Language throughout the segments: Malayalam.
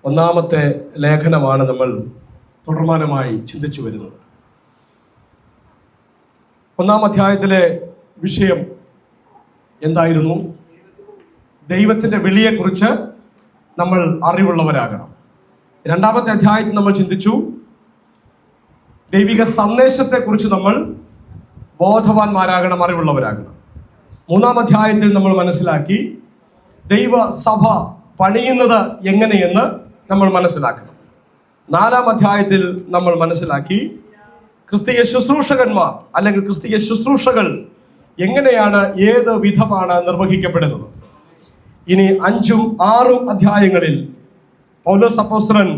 ഒന്നാമത്തെ ലേഖനമാണ് നമ്മൾ തുടർമാനമായി ചിന്തിച്ചു വരുന്നത്. ഒന്നാം അധ്യായത്തിലെ വിഷയം എന്തായിരുന്നു? ദൈവത്തിൻ്റെ വിളിയെക്കുറിച്ച് നമ്മൾ അറിവുള്ളവരാകണം. രണ്ടാമത്തെ അധ്യായത്തിൽ നമ്മൾ ചിന്തിച്ചു ദൈവിക സന്ദേശത്തെക്കുറിച്ച് നമ്മൾ ബോധവാന്മാരാകണം, അറിവുള്ളവരാകണം. മൂന്നാം അധ്യായത്തിൽ നമ്മൾ മനസ്സിലാക്കി ദൈവ സഭ പണിയുന്നത് എങ്ങനെയെന്ന് നമ്മൾ മനസ്സിലാക്കണം. നാലാം അധ്യായത്തിൽ നമ്മൾ മനസ്സിലാക്കി ക്രിസ്തീയ ശുശ്രൂഷകന്മാർ അല്ലെങ്കിൽ ക്രിസ്തീയ ശുശ്രൂഷകൾ എങ്ങനെയാണ്, ഏത് വിധമാണ് നിർവഹിക്കപ്പെടുന്നത്. ഇനി 5ഉം 6ഉം അധ്യായങ്ങളിൽ പൗലോസ് അപ്പോസ്തലൻ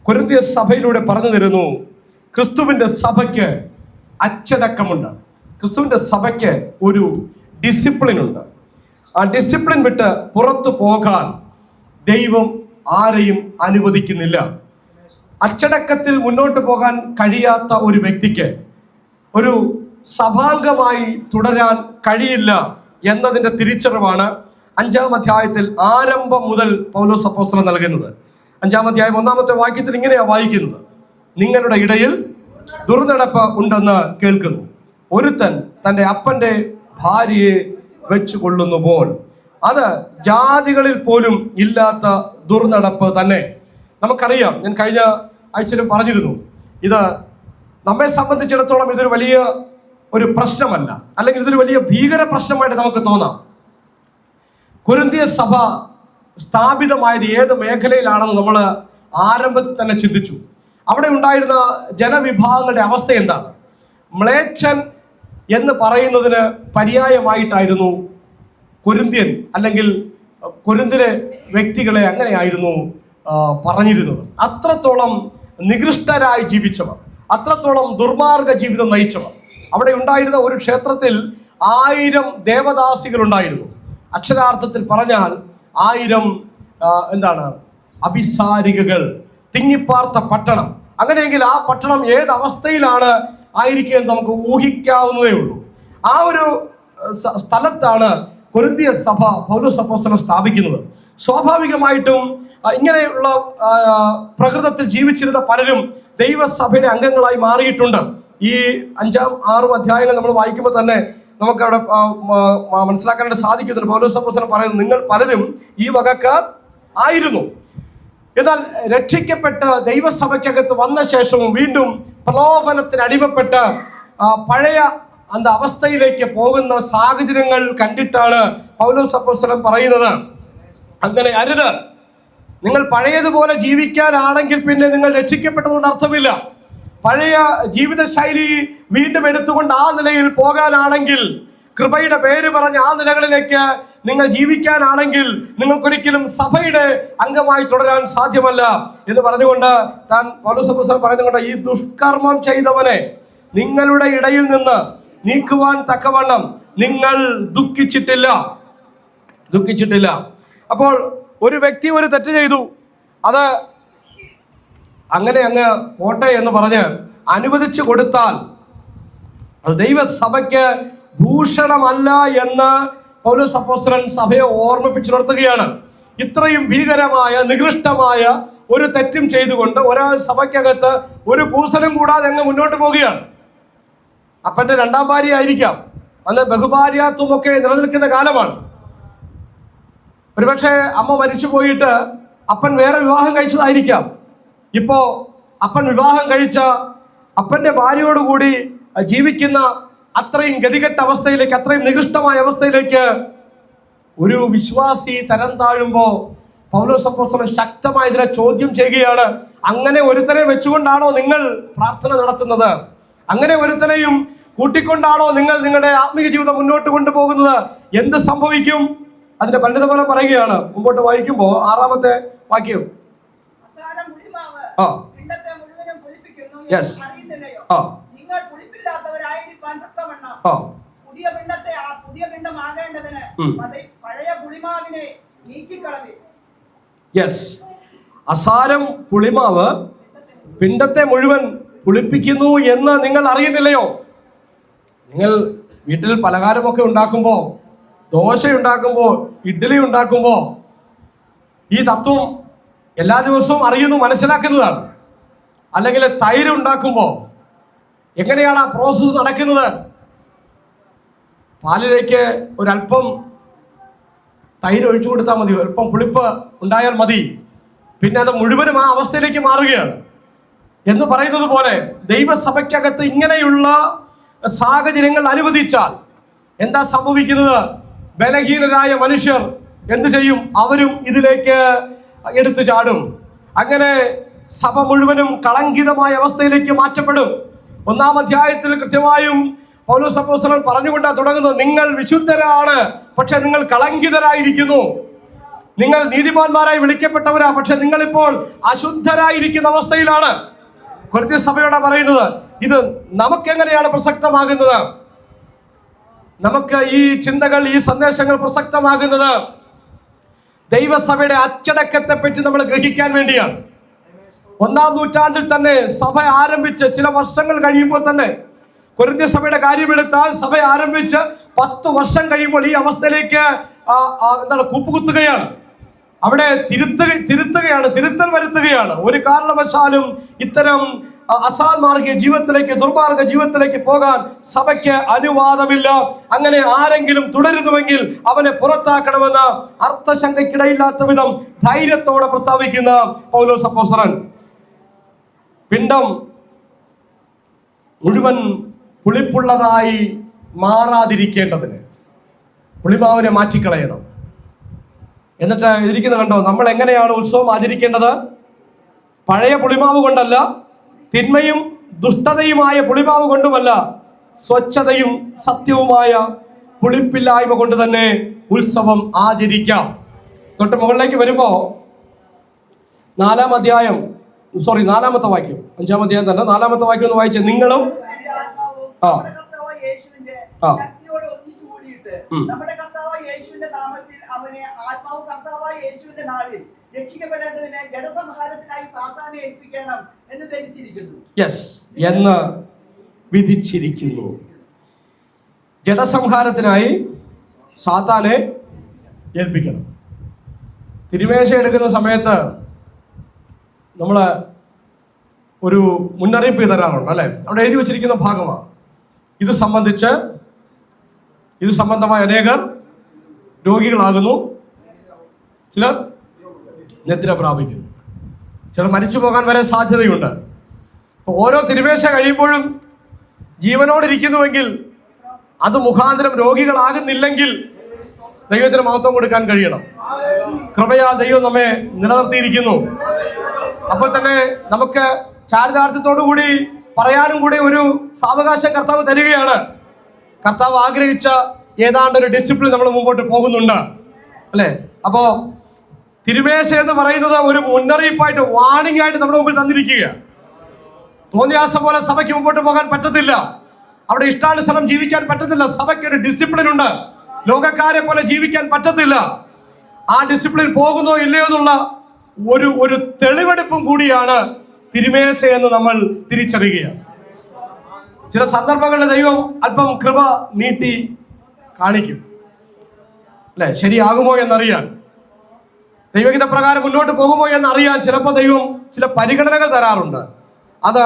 കൊരിന്ത്യ സഭയിലൂടെ പറഞ്ഞു തരുന്നു ക്രിസ്തുവിൻ്റെ സഭയ്ക്ക് അച്ചടക്കമുണ്ട്, ക്രിസ്തുവിൻ്റെ സഭയ്ക്ക് ഒരു ഡിസിപ്ലിൻ ഉണ്ട്. ആ ഡിസിപ്ലിൻ വിട്ട് പുറത്തു പോകാൻ ദൈവം ആരെയും അനുവദിക്കുന്നില്ല. അച്ചടക്കത്തിൽ മുന്നോട്ട് പോകാൻ കഴിയാത്ത ഒരു വ്യക്തിക്ക് ഒരു സഭാംഗമായി തുടരാൻ കഴിയില്ല എന്നതിൻ്റെ തിരിച്ചറിവാണ് 5ാം അധ്യായത്തിൽ ആരംഭം മുതൽ പൗലോസ് അപ്പോസ്തലൻ നൽകുന്നത്. 5ാം അധ്യായം 1-ാമത്തെ വാക്യത്തിൽ ഇങ്ങനെയാണ് വായിക്കുന്നത്: നിങ്ങളുടെ ഇടയിൽ ദുർനടപ്പ് ഉണ്ടെന്ന് കേൾക്കുന്നു. ഒരുത്തൻ തൻ്റെ അപ്പൻ്റെ ഭാര്യയെ വെച്ചു കൊള്ളുന്നുപോൽ അത് ജാതികളിൽ പോലും ഇല്ലാത്ത ദുർനടപ്പ് തന്നെ. നമുക്കറിയാം, ഞാൻ കഴിഞ്ഞ ആഴ്ചയിലും പറഞ്ഞിരുന്നു, ഇത് നമ്മെ സംബന്ധിച്ചിടത്തോളം ഇതൊരു വലിയ ഒരു പ്രശ്നമല്ല, അല്ലെങ്കിൽ ഇതൊരു വലിയ ഭീകര പ്രശ്നമായിട്ട് നമുക്ക് തോന്നാം. കൊരിന്ത്യ സഭ സ്ഥാപിതമായത് ഏത് മേഖലയിലാണെന്ന് നമ്മൾ ആരംഭത്തിൽ തന്നെ ചിന്തിച്ചു. അവിടെ ഉണ്ടായിരുന്ന ജനവിഭാഗങ്ങളുടെ അവസ്ഥ എന്താണ്? മ്ലേച്ഛൻ എന്ന് പറയുന്നതിന് പര്യായമായിട്ടായിരുന്നു കൊരിന്ത്യൻ അല്ലെങ്കിൽ കൊരിന്തിലെ വ്യക്തികളെ അങ്ങനെയായിരുന്നു പറഞ്ഞിരുന്നത്. അത്രത്തോളം നികൃഷ്ടരായി ജീവിച്ചവർ, അത്രത്തോളം ദുർമാർഗ ജീവിതം നയിച്ചവർ. അവിടെ ഉണ്ടായിരുന്ന ഒരു ക്ഷേത്രത്തിൽ 1000 ദേവദാസികൾ ഉണ്ടായിരുന്നു. അക്ഷരാർത്ഥത്തിൽ പറഞ്ഞാൽ 1000 അഭിസാരികകൾ തിങ്ങിപ്പാർത്ത പട്ടണം. അങ്ങനെയെങ്കിൽ ആ പട്ടണം ഏത് അവസ്ഥയിലാണ് ആയിരിക്കുക എന്ന് നമുക്ക് ഊഹിക്കാവുന്നതേ ഉള്ളൂ. ആ ഒരു സ്ഥലത്താണ് കൊരിന്ത്യ സഭ പൗലോസ് അപ്പോസ്തലൻ സ്ഥാപിക്കുന്നത്. സ്വാഭാവികമായിട്ടും ഇങ്ങനെയുള്ള പ്രകൃതത്തിൽ ജീവിച്ചിരുന്ന പലരും ദൈവസഭയുടെ അംഗങ്ങളായി മാറിയിട്ടുണ്ട്. ഈ 5ാം 6ഉം അധ്യായങ്ങൾ നമ്മൾ വായിക്കുമ്പോൾ തന്നെ നമുക്ക് അവിടെ മനസ്സിലാക്കാനായിട്ട് സാധിക്കുന്നുണ്ട്. പൗലോസ് അപ്പോസ്തലൻ പറയുന്നത്, നിങ്ങൾ പലരും ഈ വകക്കാർ ആയിരുന്നു. എന്നാൽ രക്ഷിക്കപ്പെട്ട് ദൈവസഭയ്ക്കകത്ത് വന്ന ശേഷവും വീണ്ടും പ്രലോഭനത്തിന് അടിമപ്പെട്ട് പഴയ അവസ്ഥയിലേക്ക് പോകുന്ന സാഹചര്യങ്ങൾ കണ്ടിട്ടാണ് പൗലോസ് അപ്പോസ്തലൻ പറയുന്നത്, അങ്ങനെ അരുത്. നിങ്ങൾ പഴയതുപോലെ ജീവിക്കാനാണെങ്കിൽ പിന്നെ നിങ്ങൾ രക്ഷിക്കപ്പെട്ടതുകൊണ്ട് അർത്ഥമില്ല. പഴയ ജീവിതശൈലി വീണ്ടും എടുത്തുകൊണ്ട് ആ നിലയിൽ പോകാനാണെങ്കിൽ, കൃപയുടെ പേര് പറഞ്ഞ് ആ നിലകളിലേക്ക് നിങ്ങൾ ജീവിക്കാനാണെങ്കിൽ നിങ്ങൾക്കൊരിക്കലും സഭയുടെ അംഗമായി തുടരാൻ സാധ്യമല്ല എന്ന് പറഞ്ഞുകൊണ്ട് താൻ പൗലോസ് അപ്പോസ്തലൻ പറയുന്നുകൊണ്ട്, ഈ ദുഷ്കർമ്മം ചെയ്തവനെ നിങ്ങളുടെ ഇടയിൽ നിന്ന് നീക്കുവാൻ തക്കവണ്ണം നിങ്ങൾ ദുഃഖിച്ചിട്ടില്ല. അപ്പോൾ ഒരു വ്യക്തി ഒരു തെറ്റ് ചെയ്തു, അത് അങ്ങനെ അങ്ങ് പോട്ടെ എന്ന് പറഞ്ഞ് അനുവദിച്ചു കൊടുത്താൽ അത് ദൈവസഭയ്ക്ക് ഭൂഷണമല്ല എന്ന് പൗലോസ് അപ്പോസ്തലൻ സഭയെ ഓർമ്മിപ്പിച്ചുണർത്തുകയാണ്. ഇത്രയും ഭീകരമായ നികൃഷ്ടമായ ഒരു തെറ്റും ചെയ്തുകൊണ്ട് ഒരാൾ സഭയ്ക്കകത്ത് ഒരു കൂസലും കൂടാതെ അങ്ങ് മുന്നോട്ട് പോവുകയാണ്. അപ്പൻ്റെ 2ാം ഭാര്യ ആയിരിക്കാം, അന്ന് ബഹുഭാര്യാത്വമൊക്കെ നിലനിൽക്കുന്ന കാലമാണ്. ഒരുപക്ഷെ അമ്മ മരിച്ചു പോയിട്ട് അപ്പൻ വേറെ വിവാഹം കഴിച്ചതായിരിക്കാം. ഇപ്പോ അപ്പൻ വിവാഹം കഴിച്ച അപ്പൻ്റെ ഭാര്യയോടുകൂടി ജീവിക്കുന്ന അത്രയും ഗതികെട്ട അവസ്ഥയിലേക്ക്, അത്രയും നികൃഷ്ടമായ അവസ്ഥയിലേക്ക് ഒരു വിശ്വാസി തരം താഴുമ്പോൾ പൗലോസ് അപ്പോസ്തലൻ ശക്തമായി ഇതിനെ ചോദ്യം ചെയ്യുകയാണ്. അങ്ങനെ ഒരുത്തനെ വെച്ചുകൊണ്ടാണോ നിങ്ങൾ പ്രാർത്ഥന നടത്തുന്നത്? അങ്ങനെ ഒരുത്തനെയും കൂട്ടിക്കൊണ്ടാണോ നിങ്ങൾ നിങ്ങളുടെ ആത്മീയ ജീവിതം മുന്നോട്ട് കൊണ്ടുപോകുന്നത്? എന്ത് സംഭവിക്കും? അതിന്റെ പണ്ഡിതപോലെ പറയുകയാണ്. മുമ്പോട്ട് വായിക്കുമ്പോൾ 6-ാമത്തെ വാക്യം, അസാരം പുളിമാവ് പിണ്ടത്തെ മുഴുവൻ പുളിപ്പിക്കുന്നു എന്ന് നിങ്ങൾ അറിയുന്നില്ലയോ? നിങ്ങൾ വീട്ടിൽ പലഹാരമൊക്കെ ഉണ്ടാക്കുമ്പോൾ, ദോശ ഉണ്ടാക്കുമ്പോൾ, ഇഡ്ഡലി ഉണ്ടാക്കുമ്പോൾ ഈ തത്വം എല്ലാ ദിവസവും അറിയുന്നു, മനസ്സിലാക്കുന്നതാണ്. അല്ലെങ്കിൽ തൈര് ഉണ്ടാക്കുമ്പോൾ എങ്ങനെയാണ് ആ പ്രോസസ്സ് നടക്കുന്നത്? പാലിലേക്ക് ഒരല്പം തൈര് ഒഴിച്ചു കൊടുത്താൽ മതി, അല്പം പുളിപ്പ് ഉണ്ടായാൽ മതി, പിന്നെ അത് മുഴുവനും ആ അവസ്ഥയിലേക്ക് മാറുകയാണ് എന്ന് പറയുന്നത് പോലെ ദൈവസഭയ്ക്കകത്ത് ഇങ്ങനെയുള്ള സാഹചര്യങ്ങൾ അനുവദിച്ചാൽ എന്താ സംഭവിക്കുന്നത്? ബലഹീനരായ മനുഷ്യർ എന്തു ചെയ്യും? അവരും ഇതിലേക്ക് എടുത്തു ചാടും. അങ്ങനെ സഭ മുഴുവനും കളങ്കിതമായ അവസ്ഥയിലേക്ക് മാറ്റപ്പെടും. 1-ാം അധ്യായത്തിൽ കൃത്യമായും പൗലോസ് അപ്പോസ്തലൻ പറഞ്ഞുകൊണ്ടാണ് തുടങ്ങുന്നത്. നിങ്ങൾ വിശുദ്ധരാണ്, പക്ഷെ നിങ്ങൾ കളങ്കിതരായിരിക്കുന്നു. നിങ്ങൾ നീതിമാന്മാരായി വിളിക്കപ്പെട്ടവരാ, പക്ഷെ നിങ്ങളിപ്പോൾ അശുദ്ധരായിരിക്കുന്ന അവസ്ഥയിലാണ്. കൊരിന്ത്യ സഭയോടാ പറയുന്നത്. ഇത് നമുക്കെങ്ങനെയാണ് പ്രസക്തമാകുന്നത്? നമുക്ക് ഈ ചിന്തകൾ, ഈ സന്ദേശങ്ങൾ പ്രസക്തമാകുന്നത് ദൈവസഭയുടെ അച്ചടക്കത്തെ പറ്റി നമ്മൾ ഗ്രഹിക്കാൻ വേണ്ടിയാണ്. 1-ാം നൂറ്റാണ്ടിൽ തന്നെ സഭ ആരംഭിച്ച് ചില വർഷങ്ങൾ കഴിയുമ്പോൾ തന്നെ, കൊരിന്ത്യ സഭയുടെ കാര്യമെടുത്താൽ സഭ ആരംഭിച്ച് 10 വർഷം കഴിയുമ്പോൾ ഈ അവസ്ഥയിലേക്ക് കൂപ്പുകുത്തുകയാണ്. അവിടെ തിരുത്തുകയാണ്, തിരുത്തൽ വരുത്തുകയാണ്. ഒരു കാരണവശാലും ഇത്തരം അസാൻമാർഗിക ജീവിതത്തിലേക്ക്, ദുർമാർഗ ജീവിതത്തിലേക്ക് പോകാൻ സഭയ്ക്ക് അനുവാദമില്ല. അങ്ങനെ ആരെങ്കിലും തുടരുന്നുവെങ്കിൽ അവനെ പുറത്താക്കണമെന്ന് അർത്ഥശങ്കയ്ക്കിടയില്ലാത്ത വിധം ധൈര്യത്തോടെ പ്രസ്താവിക്കുന്ന പൗലോസ് അപ്പോസ്തലൻ. പിണ്ഡം മുഴുവൻ പുളിപ്പുള്ളതായി മാറാതിരിക്കേണ്ടതിന് പുളിമാവിനെ മാറ്റിക്കളയണം. എന്നിട്ട് ഇതിരിക്കുന്ന കണ്ടോ, നമ്മൾ എങ്ങനെയാണ് ഉത്സവം ആചരിക്കേണ്ടത്? പഴയ പുളിമാവ് കൊണ്ടല്ല, തിന്മയും ദുഷ്ടതയുമായ പുളിമാവ് കൊണ്ടുമല്ല, സ്വച്ഛതയും സത്യവുമായ പുളിപ്പില്ലായ്മ കൊണ്ട് തന്നെ ഉത്സവം ആചരിക്കാം. തൊട്ട് മുകളിലേക്ക് വരുമ്പോ 4-ാം അധ്യായം, 4-ാമത്തെ വാക്യം, 5-ാം അധ്യായം തന്നെ 4-ാമത്തെ വാക്യം ഒന്ന് വായിച്ചേ. നിങ്ങളും നമ്മുടെ കർത്താവായ യേശുവിന്റെ നാമത്തിൽ അവനെ ആത്മാവ് കർത്താവായ യേശുവിന്റെ നാളിൽ രക്ഷിക്കപ്പെടേണ്ടതിനെ ജനസംഹാരത്തിനായി സാത്താനെ ഏൽപ്പിക്കണം എന്ന് ധരിച്ചിരിക്കുന്നു. എന്ന് വിധിച്ചിരിക്കുന്നു. ജനസംഹാരത്തിനായി സാത്താനെ ഏൽപ്പിക്കണം. തിരുമേശ എടുക്കുന്ന സമയത്ത് നമ്മൾ ഒരു മുന്നറിയിപ്പ് തരാറുണ്ട് അല്ലെ? അവിടെ എഴുതി വച്ചിരിക്കുന്ന ഭാഗമാണ്. ഇത് സംബന്ധമായ അനേകർ രോഗികളാകുന്നു, ചിലർ നിദ്ര പ്രാപിക്കുന്നു, ചിലർ മരിച്ചു പോകാൻ വരെ സാധ്യതയുണ്ട്. അപ്പോൾ ഓരോ തിരുമേശ കഴിയുമ്പോഴും ജീവനോടിരിക്കുന്നുവെങ്കിൽ, അത് മുഖാന്തരം രോഗികളാകുന്നില്ലെങ്കിൽ ദൈവത്തിന് മഹത്വം കൊടുക്കാൻ കഴിയണം. കൃപയാൽ ദൈവം നമ്മെ നിലനിർത്തിയിരിക്കുന്നു. അപ്പോൾ തന്നെ നമുക്ക് ചാരിതാർത്ഥ്യത്തോടു കൂടി പറയാനും കൂടി ഒരു സാവകാശം കർത്താവ് തരികയാണ്. കർത്താവ് ആഗ്രഹിച്ച ഏതാണ്ട് ഒരു ഡിസിപ്ലിൻ നമ്മൾ മുമ്പോട്ട് പോകുന്നുണ്ട് അല്ലെ? അപ്പോ തിരുമേശ എന്ന് പറയുന്നത് ഒരു മുന്നറിയിപ്പായിട്ട്, വാണിംഗ് ആയിട്ട് നമ്മുടെ മുമ്പിൽ തന്നിരിക്കുക. തോന്നിയാസം പോലെ സഭയ്ക്ക് മുമ്പോട്ട് പോകാൻ പറ്റത്തില്ല, അവിടെ ഇഷ്ടാനുസരണം ജീവിക്കാൻ പറ്റത്തില്ല. സഭയ്ക്ക് ഒരു ഡിസിപ്ലിൻ ഉണ്ട്, ലോകക്കാരെ പോലെ ജീവിക്കാൻ പറ്റത്തില്ല. ആ ഡിസിപ്ലിൻ പോകുന്നോ ഇല്ലയോ എന്നുള്ള ഒരു തെളിവെടുപ്പും കൂടിയാണ് തിരുമേശ എന്ന് നമ്മൾ തിരിച്ചറിയുകയാണ്. ചില സന്ദർഭങ്ങളിൽ ദൈവം അല്പം കൃപ നീട്ടി കാണിക്കും അല്ലെ? ശരിയാകുമോ എന്നറിയാൻ, ദൈവഗീത പ്രകാരം മുന്നോട്ട് പോകുമോ എന്നറിയാൻ ചിലപ്പോൾ ദൈവം ചില പരിഗണനകൾ തരാറുണ്ട്. അത്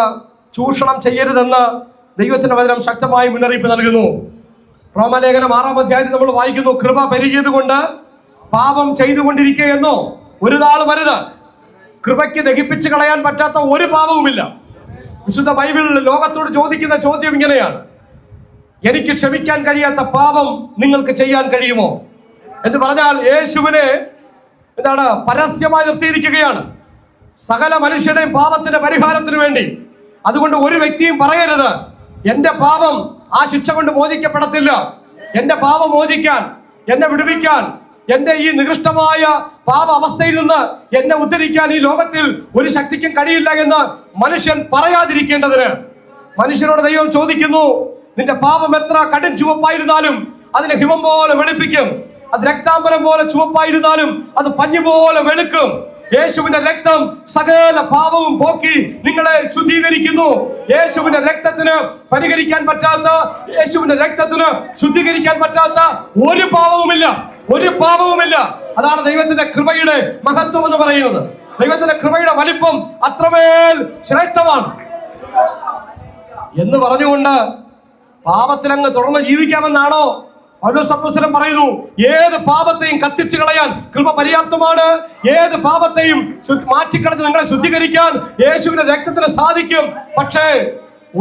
ചൂഷണം ചെയ്യരുതെന്ന് ദൈവത്തിന്റെ വചനം ശക്തമായി മുന്നറിയിപ്പ് നൽകുന്നു. റോമലേഖനം 6-ാം അധ്യായത്തിൽ നമ്മൾ വായിക്കുന്നു, കൃപ പെരുകിയത് കൊണ്ട് പാപം ചെയ്തുകൊണ്ടിരിക്കുക എന്നോ ഒരു നാൾ വരുത്. കൃപയ്ക്ക് ദഹിപ്പിച്ച് കളയാൻ പറ്റാത്ത ഒരു പാപവുമില്ല. വിശുദ്ധ ബൈബിൾ ലോകത്തോട് ചോദിക്കുന്ന ചോദ്യം ഇങ്ങനെയാണ്: എനിക്ക് ക്ഷമിക്കാൻ കഴിയാത്ത പാപം നിങ്ങൾക്ക് ചെയ്യാൻ കഴിയുമോ എന്ന് പറഞ്ഞാൽ യേശുവിനെ പരസ്യമായി നിർത്തിയിരിക്കുകയാണ് സകല മനുഷ്യരുടെയും പാപത്തിന്റെ പരിഹാരത്തിന് വേണ്ടി. അതുകൊണ്ട് ഒരു വ്യക്തിയും പറയരുത് എന്റെ പാപം ആ ശിക്ഷ കൊണ്ട് മോചിക്കപ്പെടത്തില്ല, എന്റെ പാപം മോചിക്കാൻ, എന്നെ വിടുവിക്കാൻ, എന്റെ ഈ നികൃഷ്ടമായ പാപ അവസ്ഥയിൽ നിന്ന് എന്നെ ഉദ്ധരിക്കാൻ ഈ ലോകത്തിൽ ഒരു ശക്തിക്കും കഴിയില്ല എന്ന് മനുഷ്യൻ പറയാതിരിക്കേണ്ടതിന് മനുഷ്യരോട് ദൈവം ചോദിക്കുന്നു, നിന്റെ പാപം എത്ര കടും ചുവപ്പായിരുന്നാലും അതിനെ ഹിമം പോലെ വെളുപ്പിക്കും, അത് രക്താംബരം പോലെ ചുവപ്പായിരുന്നാലും അത് പഞ്ഞു പോലെ വെളുക്കും. യേശുവിന്റെ രക്തം സകല പാപവും പോക്കി നിങ്ങളെ ശുദ്ധീകരിക്കുന്നു. യേശുവിന്റെ രക്തത്തിന് പരിഹരിക്കാൻ പറ്റാത്ത, യേശുവിന്റെ രക്തത്തിന് ശുദ്ധീകരിക്കാൻ പറ്റാത്ത ഒരു പാപവുമില്ല. അതാണ് ദൈവത്തിന്റെ കൃപയുടെ മഹത്വം എന്ന് പറയുന്നത്. ദൈവത്തിന്റെ കൃപയുടെ വലിപ്പം അത്രമേൽ ശ്രേഷ്ഠമാണ് എന്ന് പറഞ്ഞുകൊണ്ട് പാപത്തിലങ്ങ് തുടർന്ന് ജീവിക്കാമെന്നാണോ പൗലോസ് അപ്പോസ്തലൻ പറയുന്നു? ഏത് പാപത്തെയും കത്തിച്ചു കളയാൻ കൃപ പര്യാപ്തമാണ്. ഏത് പാപത്തെയും മാറ്റിക്കളഞ്ഞ് നിങ്ങളെ ശുദ്ധീകരിക്കാൻ യേശുവിന്റെ രക്തത്തിന് സാധിക്കും. പക്ഷേ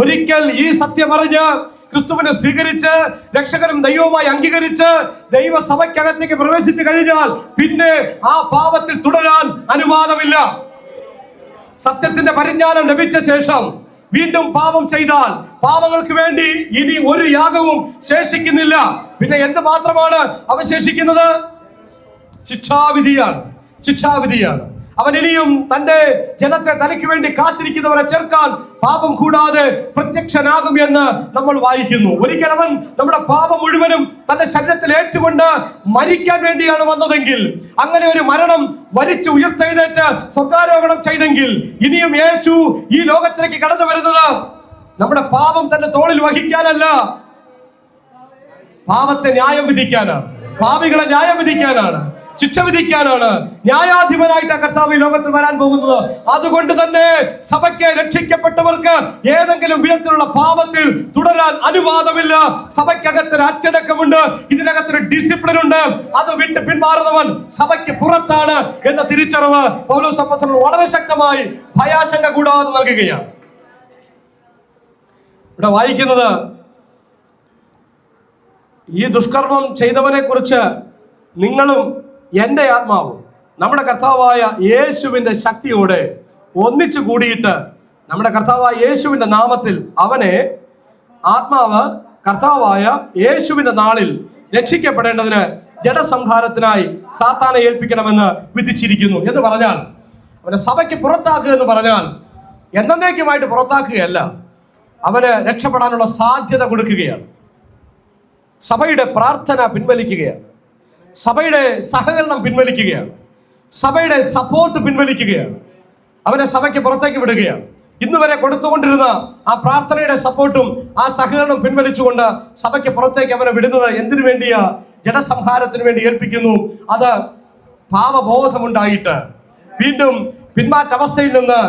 ഒരിക്കൽ ഈ സത്യം അറിഞ്ഞ് ക്രിസ്തുവിനെ സ്വീകരിച്ച് രക്ഷകനും ദൈവവുമായി അംഗീകരിച്ച് ദൈവസഭയ്ക്കകത്തേക്ക് പ്രവേശിച്ചു കഴിഞ്ഞാൽ പിന്നെ ആ പാപത്തിൽ തുടരാൻ അനുവാദമില്ല. സത്യത്തിന്റെ പരിജ്ഞാനം ലഭിച്ച ശേഷം വീണ്ടും പാപം ചെയ്താൽ പാപങ്ങൾക്ക് വേണ്ടി ഇനി ഒരു യാഗവും ശേഷിക്കുന്നില്ല. പിന്നെ എന്ത് മാത്രമാണ് അവശേഷിക്കുന്നത്? ശിക്ഷാവിധിയാണ്. ശിക്ഷാവിധിയാണ്. അവൻ ഇനിയും തന്റെ ജനത്തെ തനിക്ക് വേണ്ടി കാത്തിരിക്കുന്നവരെ ചേർക്കാൻ പാപം കൂടാതെ പ്രത്യക്ഷനാകും എന്ന് നമ്മൾ വായിക്കുന്നു. ഒരിക്കൽ അവൻ നമ്മുടെ പാപം മുഴുവനും തന്റെ ശരീരത്തിൽ ഏറ്റുകൊണ്ട് മരിക്കാൻ വേണ്ടിയാണ് വന്നതെങ്കിൽ, അങ്ങനെ ഒരു മരണം വരിച്ച് ഉയർത്തെഴുന്നേറ്റ് സ്വർഗ്ഗാരോഹണം ചെയ്തെങ്കിൽ, ഇനിയും യേശു ഈ ലോകത്തിലേക്ക് കടന്നു വരുന്നത് നമ്മുടെ പാപം തന്റെ തോളിൽ വഹിക്കാനല്ല, പാപത്തെ ന്യായം വിധിക്കാനാണ്, പാപികളെ ന്യായം വിധിക്കാനാണ്, ശിക്ഷ വിധിക്കാനാണ്. ന്യായാധിപനായിട്ട് കർത്താവ് ഈ ലോകത്തിൽ വരാൻ പോകുന്നത്. അതുകൊണ്ട് തന്നെ സഭയ്ക്ക് രക്ഷിക്കപ്പെട്ടവർക്ക് ഏതെങ്കിലും വിധത്തിലുള്ള പാപത്തിൽ തുടരാൻ അനുവാദമില്ല. സഭയ്ക്കകത്തൊരു അച്ചടക്കമുണ്ട്, ഇതിനകത്തൊരു ഡിസിപ്ലിൻ ഉണ്ട്. അത് വിട്ട് പിന്മാറുന്നവൻ സഭയ്ക്ക് പുറത്താണ് എന്ന തിരിച്ചറിവ് പൗലോസ് അപ്പോസ്തലൻ വളരെ ശക്തമായി ഭയാശങ്ക കൂടാതെ നൽകുകയാണ്. ഇവിടെ വായിക്കുന്നത്, ഈ ദുഷ്കർമ്മം ചെയ്തവനെ കുറിച്ച് നിങ്ങളും എൻ്റെ ആത്മാവും നമ്മുടെ കർത്താവായ യേശുവിന്റെ ശക്തിയോടെ ഒന്നിച്ചു കൂടിയിട്ട് നമ്മുടെ കർത്താവായ യേശുവിന്റെ നാമത്തിൽ അവനെ ആത്മാവ് കർത്താവായ യേശുവിന്റെ നാളിൽ രക്ഷിക്കപ്പെടേണ്ടതിന് ജഡസംഹാരത്തിനായി സാത്താനെ ഏൽപ്പിക്കണമെന്ന് വിധിച്ചിരിക്കുന്നു എന്ന് പറഞ്ഞാൽ, അവനെ സഭയ്ക്ക് പുറത്താക്കുക എന്ന് പറഞ്ഞാൽ എന്നേക്കുമായിട്ട് പുറത്താക്കുകയല്ല, അവന് രക്ഷപ്പെടാനുള്ള സാധ്യത കൊടുക്കുകയാണ്. സഭയുടെ പ്രാർത്ഥന പിൻവലിക്കുകയാണ്, സഭയുടെ സഹകരണം പിൻവലിക്കുകയാണ്, സഭയുടെ സപ്പോർട്ട് പിൻവലിക്കുകയാണ്. അവനെ സഭയ്ക്ക് പുറത്തേക്ക് വിടുകയാണ്. ഇന്ന് വരെ കൊടുത്തുകൊണ്ടിരുന്ന ആ പ്രാർത്ഥനയുടെ സപ്പോർട്ടും ആ സഹകരണം പിൻവലിച്ചുകൊണ്ട് സഭയ്ക്ക് പുറത്തേക്ക് അവനെ വിടുന്നത് എന്തിനു വേണ്ടിയാ? ജഡസംഹാരത്തിന് വേണ്ടി ഏൽപ്പിക്കുന്നു. അത് പാപബോധമുണ്ടായിട്ട് വീണ്ടും പിന്മാറ്റവസ്ഥയിൽ നിന്ന്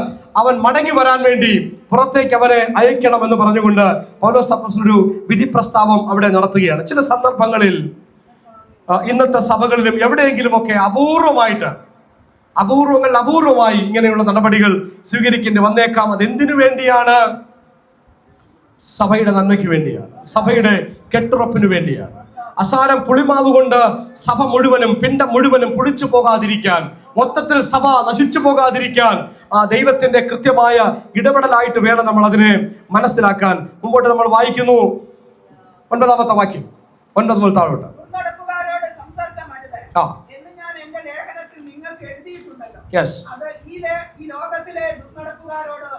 അവൻ മടങ്ങി വരാൻ വേണ്ടി പുറത്തേക്ക് അവനെ അയക്കണമെന്ന് പറഞ്ഞുകൊണ്ട് പൗലോസ് അപ്പോസ്തലൻ ഒരു വിധി പ്രസ്താവം അവിടെ നടത്തുകയാണ്. ചില സന്ദർഭങ്ങളിൽ ഇന്നത്തെ സഭകളിലും എവിടെയെങ്കിലുമൊക്കെ അപൂർവമായി ഇങ്ങനെയുള്ള നടപടികൾ സ്വീകരിക്കേണ്ടി വന്നേക്കാം. അതെന്തിനു വേണ്ടിയാണ്? സഭയുടെ നന്മയ്ക്ക് വേണ്ടിയാണ്, സഭയുടെ കെട്ടുറപ്പിന് വേണ്ടിയാണ്. അസാരം പുളിമാവ് കൊണ്ട് സഭ മുഴുവനും പിണ്ഡം മുഴുവനും പുളിച്ചു പോകാതിരിക്കാൻ, മൊത്തത്തിൽ സഭ നശിച്ചു പോകാതിരിക്കാൻ ദൈവത്തിന്റെ കൃത്യമായ ഇടപെടലായിട്ട് വേണം നമ്മൾ അതിനെ മനസ്സിലാക്കാൻ. മുമ്പോട്ട് നമ്മൾ വായിക്കുന്നു 9-ാമത്തെ വാക്യം, 9 മുതൽ താഴോട്ട്. ഈ ലോകത്തിലെ ദുർനടപ്പുകാരോട്,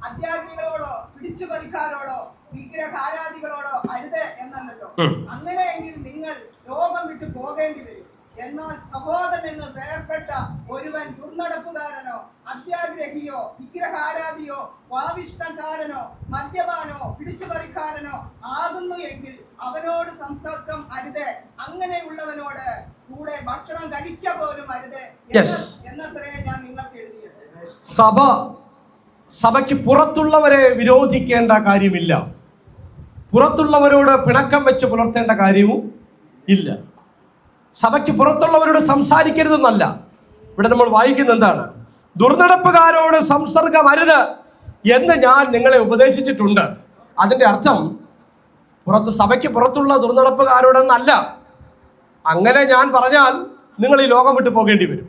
അത്യാഗ്രഹികളോടോ, പിടിച്ചുപറിക്കാരോടോ, വിഗ്രഹാരാധികളോടോ അരുത് എന്നല്ലോ. അങ്ങനെയെങ്കിൽ നിങ്ങൾ ലോകം വിട്ടു പോകേണ്ടി വരും. എന്നാൽ സഹോദരൻ എന്ന് വേർപെട്ട ഒരുവൻ ദുർനടപ്പുകാരനോ, അത്യാഗ്രഹിയോ, വിഗ്രഹാരാധിയോ, വാവിഷ്ടക്കാരനോ, മദ്യപാനോ, പിടിച്ചുപറിക്കാരനോ ആകുന്നു എങ്കിൽ അവനോട് സംസർഗം അരുത്. അങ്ങനെയുള്ളവനോട് കൂടെ ഭക്ഷണം കഴിക്ക പോലും അരുത് എന്നത്രേ ഞാൻ നിങ്ങൾക്ക് എഴുതിയത്. സഭയ്ക്ക് പുറത്തുള്ളവരെ വിരോധിക്കേണ്ട കാര്യമില്ല, പുറത്തുള്ളവരോട് പിണക്കം വെച്ച് പുലർത്തേണ്ട കാര്യവും ഇല്ല. സഭയ്ക്ക് പുറത്തുള്ളവരോട് സംസാരിക്കരുതെന്നല്ല ഇവിടെ നമ്മൾ വായിക്കുന്നത്. എന്താണ്? ദുർനടപ്പുകാരോട് സംസർഗം അരുത് എന്ന് ഞാൻ നിങ്ങളെ ഉപദേശിച്ചിട്ടുണ്ട്. അതിന്റെ അർത്ഥം സഭയ്ക്ക് പുറത്തുള്ള ദുർനടപ്പുകാരോടെന്നല്ല. അങ്ങനെ ഞാൻ പറഞ്ഞാൽ നിങ്ങൾ ഈ ലോകം വിട്ടു പോകേണ്ടി വരും.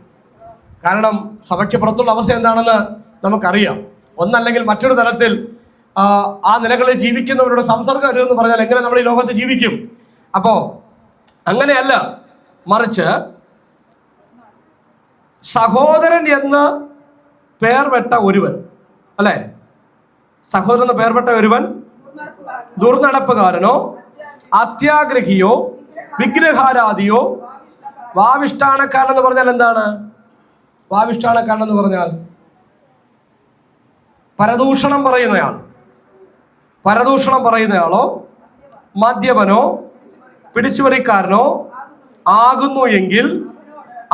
കാരണം സഭയ്ക്ക് പുറത്തുള്ള അവസ്ഥ എന്താണെന്ന് നമുക്കറിയാം. ഒന്നല്ലെങ്കിൽ മറ്റൊരു തലത്തിൽ ആ നിലകളിൽ ജീവിക്കുന്നവരോട് സംസർഗം അരുതെന്ന് പറഞ്ഞാൽ എങ്ങനെ നമ്മൾ ഈ ലോകത്ത് ജീവിക്കും? അപ്പോ അങ്ങനെയല്ല, മറിച്ച് സഹോദരൻ എന്ന് പേർപെട്ട ഒരുവൻ, അല്ലെ, സഹോദരൻ എന്ന് പേർപെട്ട ഒരുവൻ ദുർനടപ്പുകാരനോ, അത്യാഗ്രഹിയോ, വിഗ്രഹാരാധിയോ, വാവിഷ്ഠാനക്കാരൻ എന്ന് പറഞ്ഞാൽ എന്താണ്? വാവിഷ്ഠാനക്കാരൻ എന്ന് പറഞ്ഞാൽ പരദൂഷണം പറയുന്നയാളോ, മദ്യപനോ, പിടിച്ചുപറിക്കാരനോ ആകുന്നു എങ്കിൽ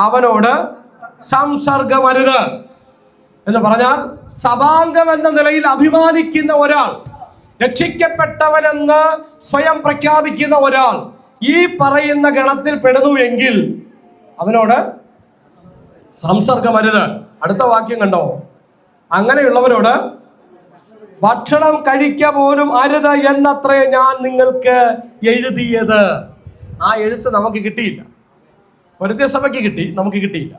അവനോട് സംസർഗമരുത്. എന്ന് പറഞ്ഞാൽ സഭാംഗം എന്ന നിലയിൽ അഭിമാനിക്കുന്ന ഒരാൾ, രക്ഷിക്കപ്പെട്ടവനെന്ന് സ്വയം പ്രഖ്യാപിക്കുന്ന ഒരാൾ ഈ പറയുന്ന ഗണത്തിൽ പെടുന്നു എങ്കിൽ അവനോട് സംസർഗമരുത്. അടുത്ത വാക്യം കണ്ടോ? അങ്ങനെയുള്ളവരോട് ഭക്ഷണം കഴിക്ക പോലും അരുത് എന്നത്രേ ഞാൻ നിങ്ങൾക്ക് എഴുതിയത്. ആ എഴുത്ത് നമുക്ക് കിട്ടിയില്ല, കൊരിന്ത്യർ സഭയ്ക്ക് കിട്ടി, നമുക്ക് കിട്ടിയില്ല.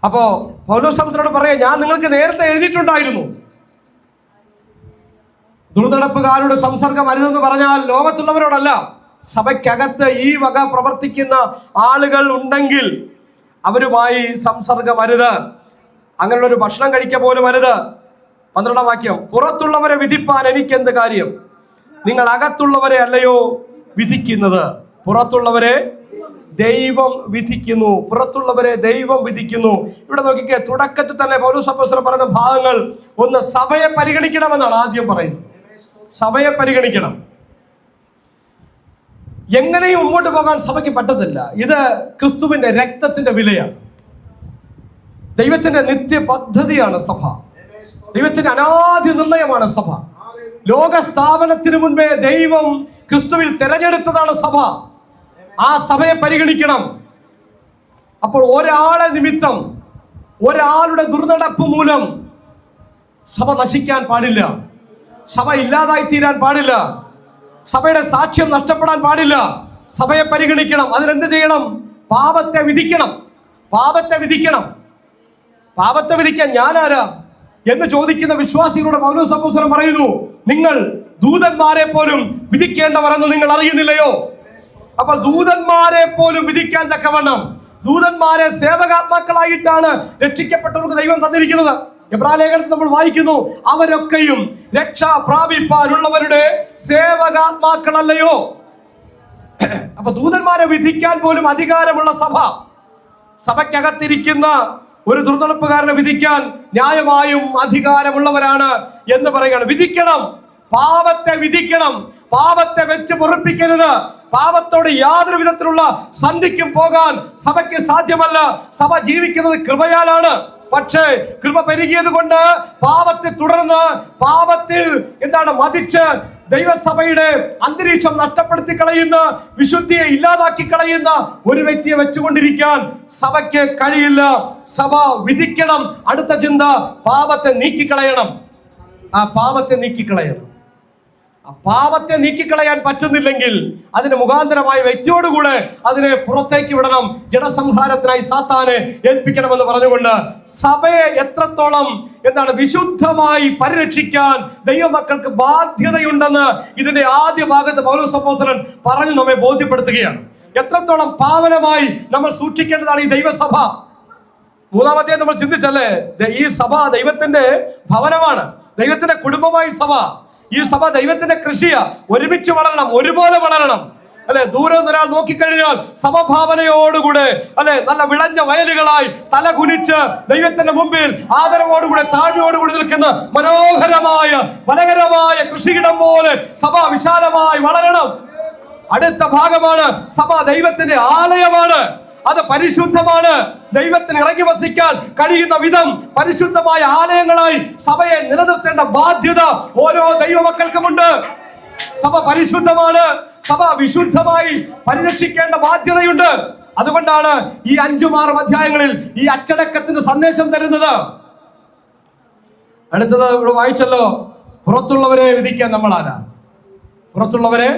അപ്പോ പൗലോസ് സഹോദരനോട് പറയാം, ഞാൻ നിങ്ങൾക്ക് നേരത്തെ എഴുതിയിട്ടുണ്ടായിരുന്നു. ദുർനടപ്പുകാരുടെ സംസർഗം അരുതെന്ന് പറഞ്ഞാൽ ലോകത്തുള്ളവരോടല്ല, സഭയ്ക്കകത്ത് ഈ വക പ്രവർത്തിക്കുന്ന ആളുകൾ ഉണ്ടെങ്കിൽ അവരുമായി സംസർഗം അരുത്. അങ്ങനെയുള്ള ഒരു ഭക്ഷണം കഴിക്ക പോലും അരുത്. 12ാം വാക്യം, പുറത്തുള്ളവരെ വിധിപ്പാൻ എനിക്കെന്ത് കാര്യം? നിങ്ങൾ അകത്തുള്ളവരെ അല്ലയോ വിധിക്കുന്നത്? പുറത്തുള്ളവരെ ദൈവം വിധിക്കുന്നു, പുറത്തുള്ളവരെ ദൈവം വിധിക്കുന്നു. ഇവിടെ നോക്കിക്കേ, തുടക്കത്തിൽ തന്നെ പൗലോസ് അപ്പോസ്തലൻ പറയുന്ന ഭാഗങ്ങൾ, ഒന്ന് സഭയെ പരിഗണിക്കണമെന്നാണ് ആദ്യം പറയുന്നത്. സഭയെ പരിഗണിക്കണം. എങ്ങനെയും മുമ്പോട്ട് പോകാൻ സഭയ്ക്ക് പറ്റത്തില്ല. ഇത് ക്രിസ്തുവിന്റെ രക്തത്തിന്റെ വിലയാണ്. ദൈവത്തിന്റെ നിത്യ പദ്ധതിയാണ് സഭ. ദൈവത്തിന്റെ അനാദി നിർണയമാണ് സഭ. ലോക സ്ഥാപനത്തിന് മുൻപേ ദൈവം ക്രിസ്തുവിൽ തിരഞ്ഞെടുത്തതാണ് സഭ. ആ സഭയെ പരിഗണിക്കണം. അപ്പോൾ ഒരാളെ നിമിത്തം, ഒരാളുടെ ദുർനടപ്പ് മൂലം സഭ നശിക്കാൻ പാടില്ല, സഭ ഇല്ലാതായി തീരാൻ പാടില്ല, സഭയുടെ സാക്ഷ്യം നഷ്ടപ്പെടാൻ പാടില്ല. സഭയെ പരിഗണിക്കണം. അതിനെന്ത് ചെയ്യണം? പാപത്തെ വിധിക്കണം. പാപത്തെ വിധിക്കണം. പാപത്തെ വിധിക്കാൻ ഞാനാരാ എന്ന് ചോദിക്കുന്ന വിശ്വാസികളോട് പൗലോസ് അപ്പോസ്തലൻ പറയുന്നു, നിങ്ങൾ ദൂതന്മാരെ പോലും വിധിക്കേണ്ടവരെന്ന് നിങ്ങൾ അറിയുന്നില്ലയോ? അപ്പൊ ദൂതന്മാരെ പോലും വിധിക്കാൻ തക്കവണ്ണം ദൂതന്മാരെ സേവകാത്മാക്കളായിട്ടാണ് രക്ഷിക്കപ്പെട്ടവർക്ക് ദൈവം തന്നിരിക്കുന്നത്. എബ്രായലേഖനത്തിൽ നമ്മൾ വായിക്കുന്നു, അവരൊക്കെയും രക്ഷ പ്രാപിപ്പാനുള്ളവരുടെ സേവകാത്മാക്കളല്ലയോ? അപ്പൊ ദൂതന്മാരെ വിധിക്കാൻ പോലും അധികാരമുള്ള സഭ, സഭയ്ക്കകത്തിരിക്കുന്ന ഒരു ദുർനടപ്പുകാരനെ വിധിക്കാൻ ന്യായമായും അധികാരമുള്ളവരാണ് എന്ന് പറയുകയാണ്. വിധിക്കണം, പാപത്തെ വിധിക്കണം. പാപത്തെ വെച്ച് പൊറുപ്പിക്കരുത്. പാപത്തോട് യാതൊരു വിധത്തിലുള്ള സന്ധിക്കും പോകാൻ സഭയ്ക്ക് സാധ്യമല്ല. സഭ ജീവിക്കുന്നത് കൃപയാലാണ്. പക്ഷേ കൃപ പെരുകിയത് കൊണ്ട് പാപത്തിൽ തുടർന്ന് പാപത്തിൽ മതിച്ച് ദൈവസഭയുടെ അന്തരീക്ഷം നഷ്ടപ്പെടുത്തി കളയുന്ന, വിശുദ്ധിയെ ഇല്ലാതാക്കി കളയുന്ന ഒരു വ്യക്തിയെ വെച്ചുകൊണ്ടിരിക്കാൻ സഭയ്ക്ക് കഴിയില്ല. സഭ വിധിക്കണം. അടുത്ത ചിന്ത, പാപത്തെ നീക്കിക്കളയണം. ആ പാപത്തെ നീക്കിക്കളയണം. ആ പാപത്തെ നീക്കിക്കളയാൻ പറ്റുന്നില്ലെങ്കിൽ അതിന് മുഖാന്തരമായ വ്യക്തിയോടുകൂടെ അതിനെ പുറത്തേക്ക് വിടണം. ജനസംഹാരത്തിനായി സാത്താനെ ഏൽപ്പിക്കണമെന്ന് പറഞ്ഞുകൊണ്ട് സഭയെ എത്രത്തോളം വിശുദ്ധമായി പരിരക്ഷിക്കാൻ ദൈവമക്കൾക്ക് ബാധ്യതയുണ്ടെന്ന് ഇതിന്റെ ആദ്യ ഭാഗത്ത് പൗലോസ് അപ്പോസ്തലൻ പറഞ്ഞു നമ്മെ ബോധ്യപ്പെടുത്തുകയാണ്. എത്രത്തോളം പാവനമായി നമ്മൾ സൂക്ഷിക്കേണ്ടതാണ് ഈ ദൈവസഭ. 3-ാം അധ്യായം നമ്മൾ ചിന്തിച്ചല്ലേ, ഈ സഭ ദൈവത്തിന്റെ ഭവനമാണ്, ദൈവത്തിന്റെ കുടുംബമായി സഭ. ഈ സഭ ദൈവത്തിന്റെ കൃഷിയാ. ഒരുമിച്ച് വളരണം, ഒരുപോലെ വളരണം. അല്ലെ, ദൂരെ ഒരാൾ നോക്കിക്കഴിഞ്ഞാൽ സമഭാവനയോടുകൂടെ, അല്ലെ, നല്ല വിളഞ്ഞ വയലുകളായി തല കുനിച്ച് ദൈവത്തിന്റെ മുമ്പിൽ ആദരവോടുകൂടെ താഴ്മയോടുകൂടി നിൽക്കുന്ന മനോഹരമായ ഫലകരമായ കൃഷിയിടം പോലെ സഭ വിശാലമായി വളരണം. അടുത്ത ഭാഗമാണ് സഭ ദൈവത്തിന്റെ ആലയമാണ്. അത് പരിശുദ്ധമാണ്. ദൈവത്തിന് ഇറങ്ങി വസിക്കാൻ കഴിയുന്ന വിധം പരിശുദ്ധമായ ആലയങ്ങളായി സഭയെ നിലനിർത്തേണ്ട ബാധ്യത ഓരോ ദൈവമക്കൾക്കുമുണ്ട്. സഭ പരിശുദ്ധമാണ്. സഭ വിശുദ്ധമായി പരിരക്ഷിക്കേണ്ട ബാധ്യതയുണ്ട്. അതുകൊണ്ടാണ് ഈ 5-6 അധ്യായങ്ങളിൽ ഈ അച്ചടക്കത്തിന്റെ സന്ദേശം തരുന്നത്. അടുത്തത് ഇവിടെ വായിച്ചല്ലോ, പുറത്തുള്ളവരെ വിധിക്കാൻ നമ്മൾ ആരാ? പുറത്തുള്ളവരെ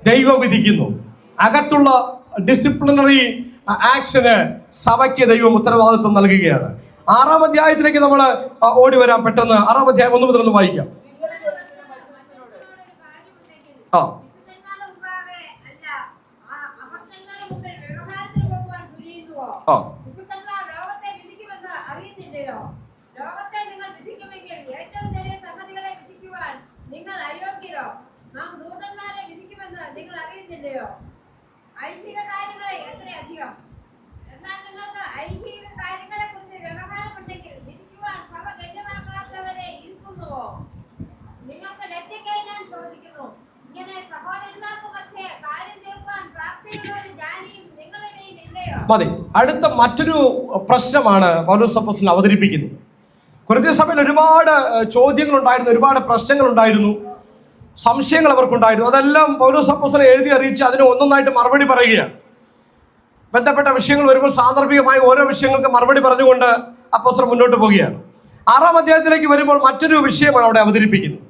ദൈവം വിധിക്കുന്നു. അകത്തുള്ള ഡിസിപ്ലിനറി ആക്ഷന് സഭയ്ക്ക് ദൈവം ഉത്തരവാദിത്വം നൽകുകയാണ്. 6-ാം അധ്യായത്തിലേക്ക് നമ്മൾ ഓടി വരാം പെട്ടെന്ന്. 6-ാം അധ്യായം 1 മുതൽ വായിക്കാം. ഐഹിക കാര്യങ്ങളെ എത്രയധികം, എന്നാൽ നിങ്ങൾക്ക് ഐഹിക കാര്യങ്ങളെ കുറിച്ച് വ്യവഹാരമുണ്ടെങ്കിൽ വിധിക്കുവാൻ സഭ ഗണ്യമാക്കാത്തവരെ ഇരിക്കുന്നുവോ? നിങ്ങൾക്ക് ലജ്ജയ്ക്കായി ഞാൻ ചോദിക്കുന്നു. ഇങ്ങനെ സഹോദരന്മാർക്ക് മധ്യേ കാര്യം തീർക്കാൻ പ്രാപ്തിയുള്ള ഒരു ജ്ഞാനിയും നിങ്ങളുടെ ഇല്ലയോ? മതി. അടുത്ത മറ്റൊരു പ്രശ്നമാണ് പൗലോസ് അപ്പോസ്തലൻ അവതരിപ്പിക്കുന്നത്. കൊരിന്ത്യർ സഭയിൽ ഒരുപാട് ചോദ്യങ്ങൾ ഉണ്ടായിരുന്നു, ഒരുപാട് പ്രശ്നങ്ങൾ ഉണ്ടായിരുന്നു, സംശയങ്ങൾ അവർക്കുണ്ടായിരുന്നു. അതെല്ലാം പൗലോസ് അപ്പോസ്തലൻ എഴുതി അറിയിച്ച് അതിന് ഒന്നൊന്നായിട്ട് മറുപടി പറയുകയാണ്. ബന്ധപ്പെട്ട വിഷയങ്ങൾ വരുമ്പോൾ സാന്ദർഭികമായി ഓരോ വിഷയങ്ങൾക്ക് മറുപടി പറഞ്ഞുകൊണ്ട് അപ്പോസ്തലൻ മുന്നോട്ട് പോവുകയാണ്. 6-ാം അധ്യായത്തിലേക്ക് വരുമ്പോൾ മറ്റൊരു വിഷയമാണ് അവിടെ അവതരിപ്പിക്കുന്നത്.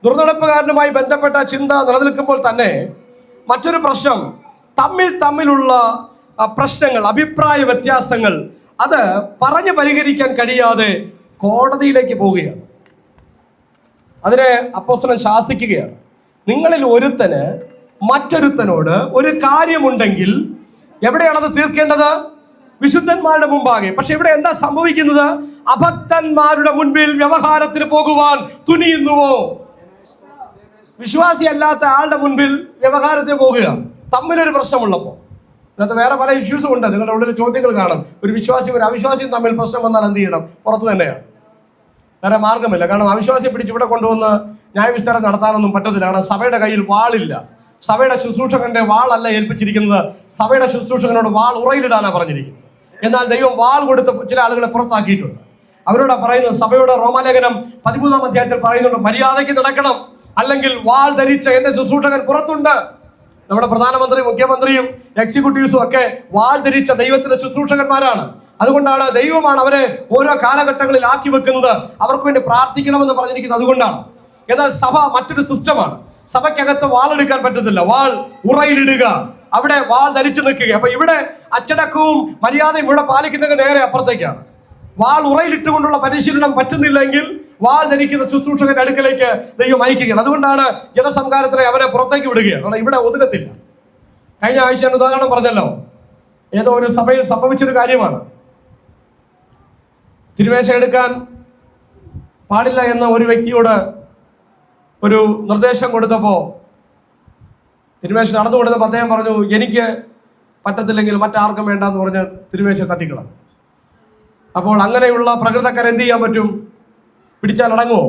ദുർനടപ്പുകാരനുമായി ബന്ധപ്പെട്ട ചിന്ത നിലനിൽക്കുമ്പോൾ തന്നെ മറ്റൊരു പ്രശ്നം, തമ്മിലുള്ള പ്രശ്നങ്ങൾ, അഭിപ്രായ വ്യത്യാസങ്ങൾ, അത് പറഞ്ഞു പരിഹരിക്കാൻ കഴിയാതെ കോടതിയിലേക്ക് പോവുകയാണ്. അതിനെ അപ്പോസ്തലൻ ശാസിക്കുകയാണ്. നിങ്ങളിൽ ഒരുത്തന് മറ്റൊരുത്തനോട് ഒരു കാര്യമുണ്ടെങ്കിൽ എവിടെയാണത് തീർക്കേണ്ടത്? വിശുദ്ധന്മാരുടെ മുമ്പാകെ. പക്ഷെ ഇവിടെ എന്താ സംഭവിക്കുന്നത്? അഭക്തന്മാരുടെ മുൻപിൽ വ്യവഹാരത്തിന് പോകുവാൻ തുനിയുന്നുവോ? വിശ്വാസി അല്ലാത്ത ആളുടെ മുൻപിൽ വ്യവഹാരത്തിന് പോകുക, തമ്മിലൊരു പ്രശ്നമുള്ളപ്പോൾ. അതിനകത്ത് വേറെ പല ഇഷ്യൂസും ഉണ്ട്. നിങ്ങളുടെ ഉള്ളിൽ ചോദ്യങ്ങൾ കാണും. ഒരു വിശ്വാസിയും ഒരു അവിശ്വാസിയും തമ്മിൽ പ്രശ്നം വന്നാൽ എന്ത് ചെയ്യണം? പുറത്തു തന്നെയാണ്, വേറെ മാർഗമില്ല. കാരണം അവിശ്വാസിയെ പിടിച്ച് ഇവിടെ കൊണ്ടുവന്ന് ന്യായവിസ്താരം നടത്താനൊന്നും പറ്റത്തില്ല. കാരണം സഭയുടെ കയ്യിൽ വാളില്ല. സഭയുടെ ശുശ്രൂഷകന്റെ വാളല്ല ഏൽപ്പിച്ചിരിക്കുന്നത്, സഭയുടെ ശുശ്രൂഷകനോട് വാൾ ഉറയിലിടാനാണ് പറഞ്ഞിരിക്കുന്നത്. എന്നാൽ ദൈവം വാൾ കൊടുത്ത് ചില ആളുകളെ പുറത്താക്കിയിട്ടുണ്ട്. അവരോട് പറയുന്നത്, സഭയുടെ റോമാലേഖനം 13-ാം അധ്യായത്തിൽ പറയുന്നുണ്ട്, മര്യാദയ്ക്ക് നടക്കണം, അല്ലെങ്കിൽ വാൾ ധരിച്ച എന്റെ ശുശ്രൂഷകൻ പുറത്തുണ്ട്. നമ്മുടെ പ്രധാനമന്ത്രി, മുഖ്യമന്ത്രിയും എക്സിക്യൂട്ടീവ്സും ഒക്കെ വാൾ ധരിച്ച ദൈവത്തിന്റെ ശുശ്രൂഷകന്മാരാണ്. അതുകൊണ്ടാണ് ദൈവമാണ് അവരെ ഓരോ കാലഘട്ടങ്ങളിൽ ആക്കി വെക്കുന്നത്, അവർക്ക് വേണ്ടി പ്രാർത്ഥിക്കണമെന്ന് പറഞ്ഞിരിക്കുന്നത് അതുകൊണ്ടാണ്. എന്നാൽ സഭ മറ്റൊരു സിസ്റ്റമാണ്. സഭയ്ക്കകത്ത് വാളെടുക്കാൻ പറ്റത്തില്ല, വാൾ ഉറയിലിടുക, അവിടെ വാൾ ധരിച്ചു നിൽക്കുക. അപ്പൊ ഇവിടെ അച്ചടക്കവും മര്യാദയും ഇവിടെ പാലിക്കുന്നതിന് നേരെ അപ്പുറത്തേക്കാണ്. വാൾ ഉറയിലിട്ടുകൊണ്ടുള്ള പരിശീലനം പറ്റുന്നില്ലെങ്കിൽ വാൾ ധരിക്കുന്ന ശുശ്രൂഷകന്റെ അടുക്കലേക്ക് ദൈവം അയക്കുകയാണ്. അതുകൊണ്ടാണ് ജനസംഹാരത്തിനെ അവരെ പുറത്തേക്ക് വിടുകയാണ്. കാരണം ഇവിടെ ഒതുക്കത്തില്ല. കഴിഞ്ഞ ആഴ്ച ഞാൻ ഉദാഹരണം പറഞ്ഞല്ലോ, ഏതോ ഒരു സഭയിൽ സംഭവിച്ചൊരു കാര്യമാണ്. തിരുമേശ എടുക്കാൻ പാടില്ല എന്ന ഒരു വ്യക്തിയോട് ഒരു നിർദ്ദേശം കൊടുത്തപ്പോൾ തിരുമേശ നടന്നു കൊടുത്തപ്പോൾ അദ്ദേഹം പറഞ്ഞു, എനിക്ക് പറ്റത്തില്ലെങ്കിൽ മറ്റാർക്കും വേണ്ടെന്ന് പറഞ്ഞ് തിരുമേശ തട്ടിക്കളഞ്ഞു. അപ്പോൾ അങ്ങനെയുള്ള പ്രകൃതക്കാർ എന്ത് ചെയ്യാൻ പറ്റും? പിടിച്ചാൽ അടങ്ങുമോ?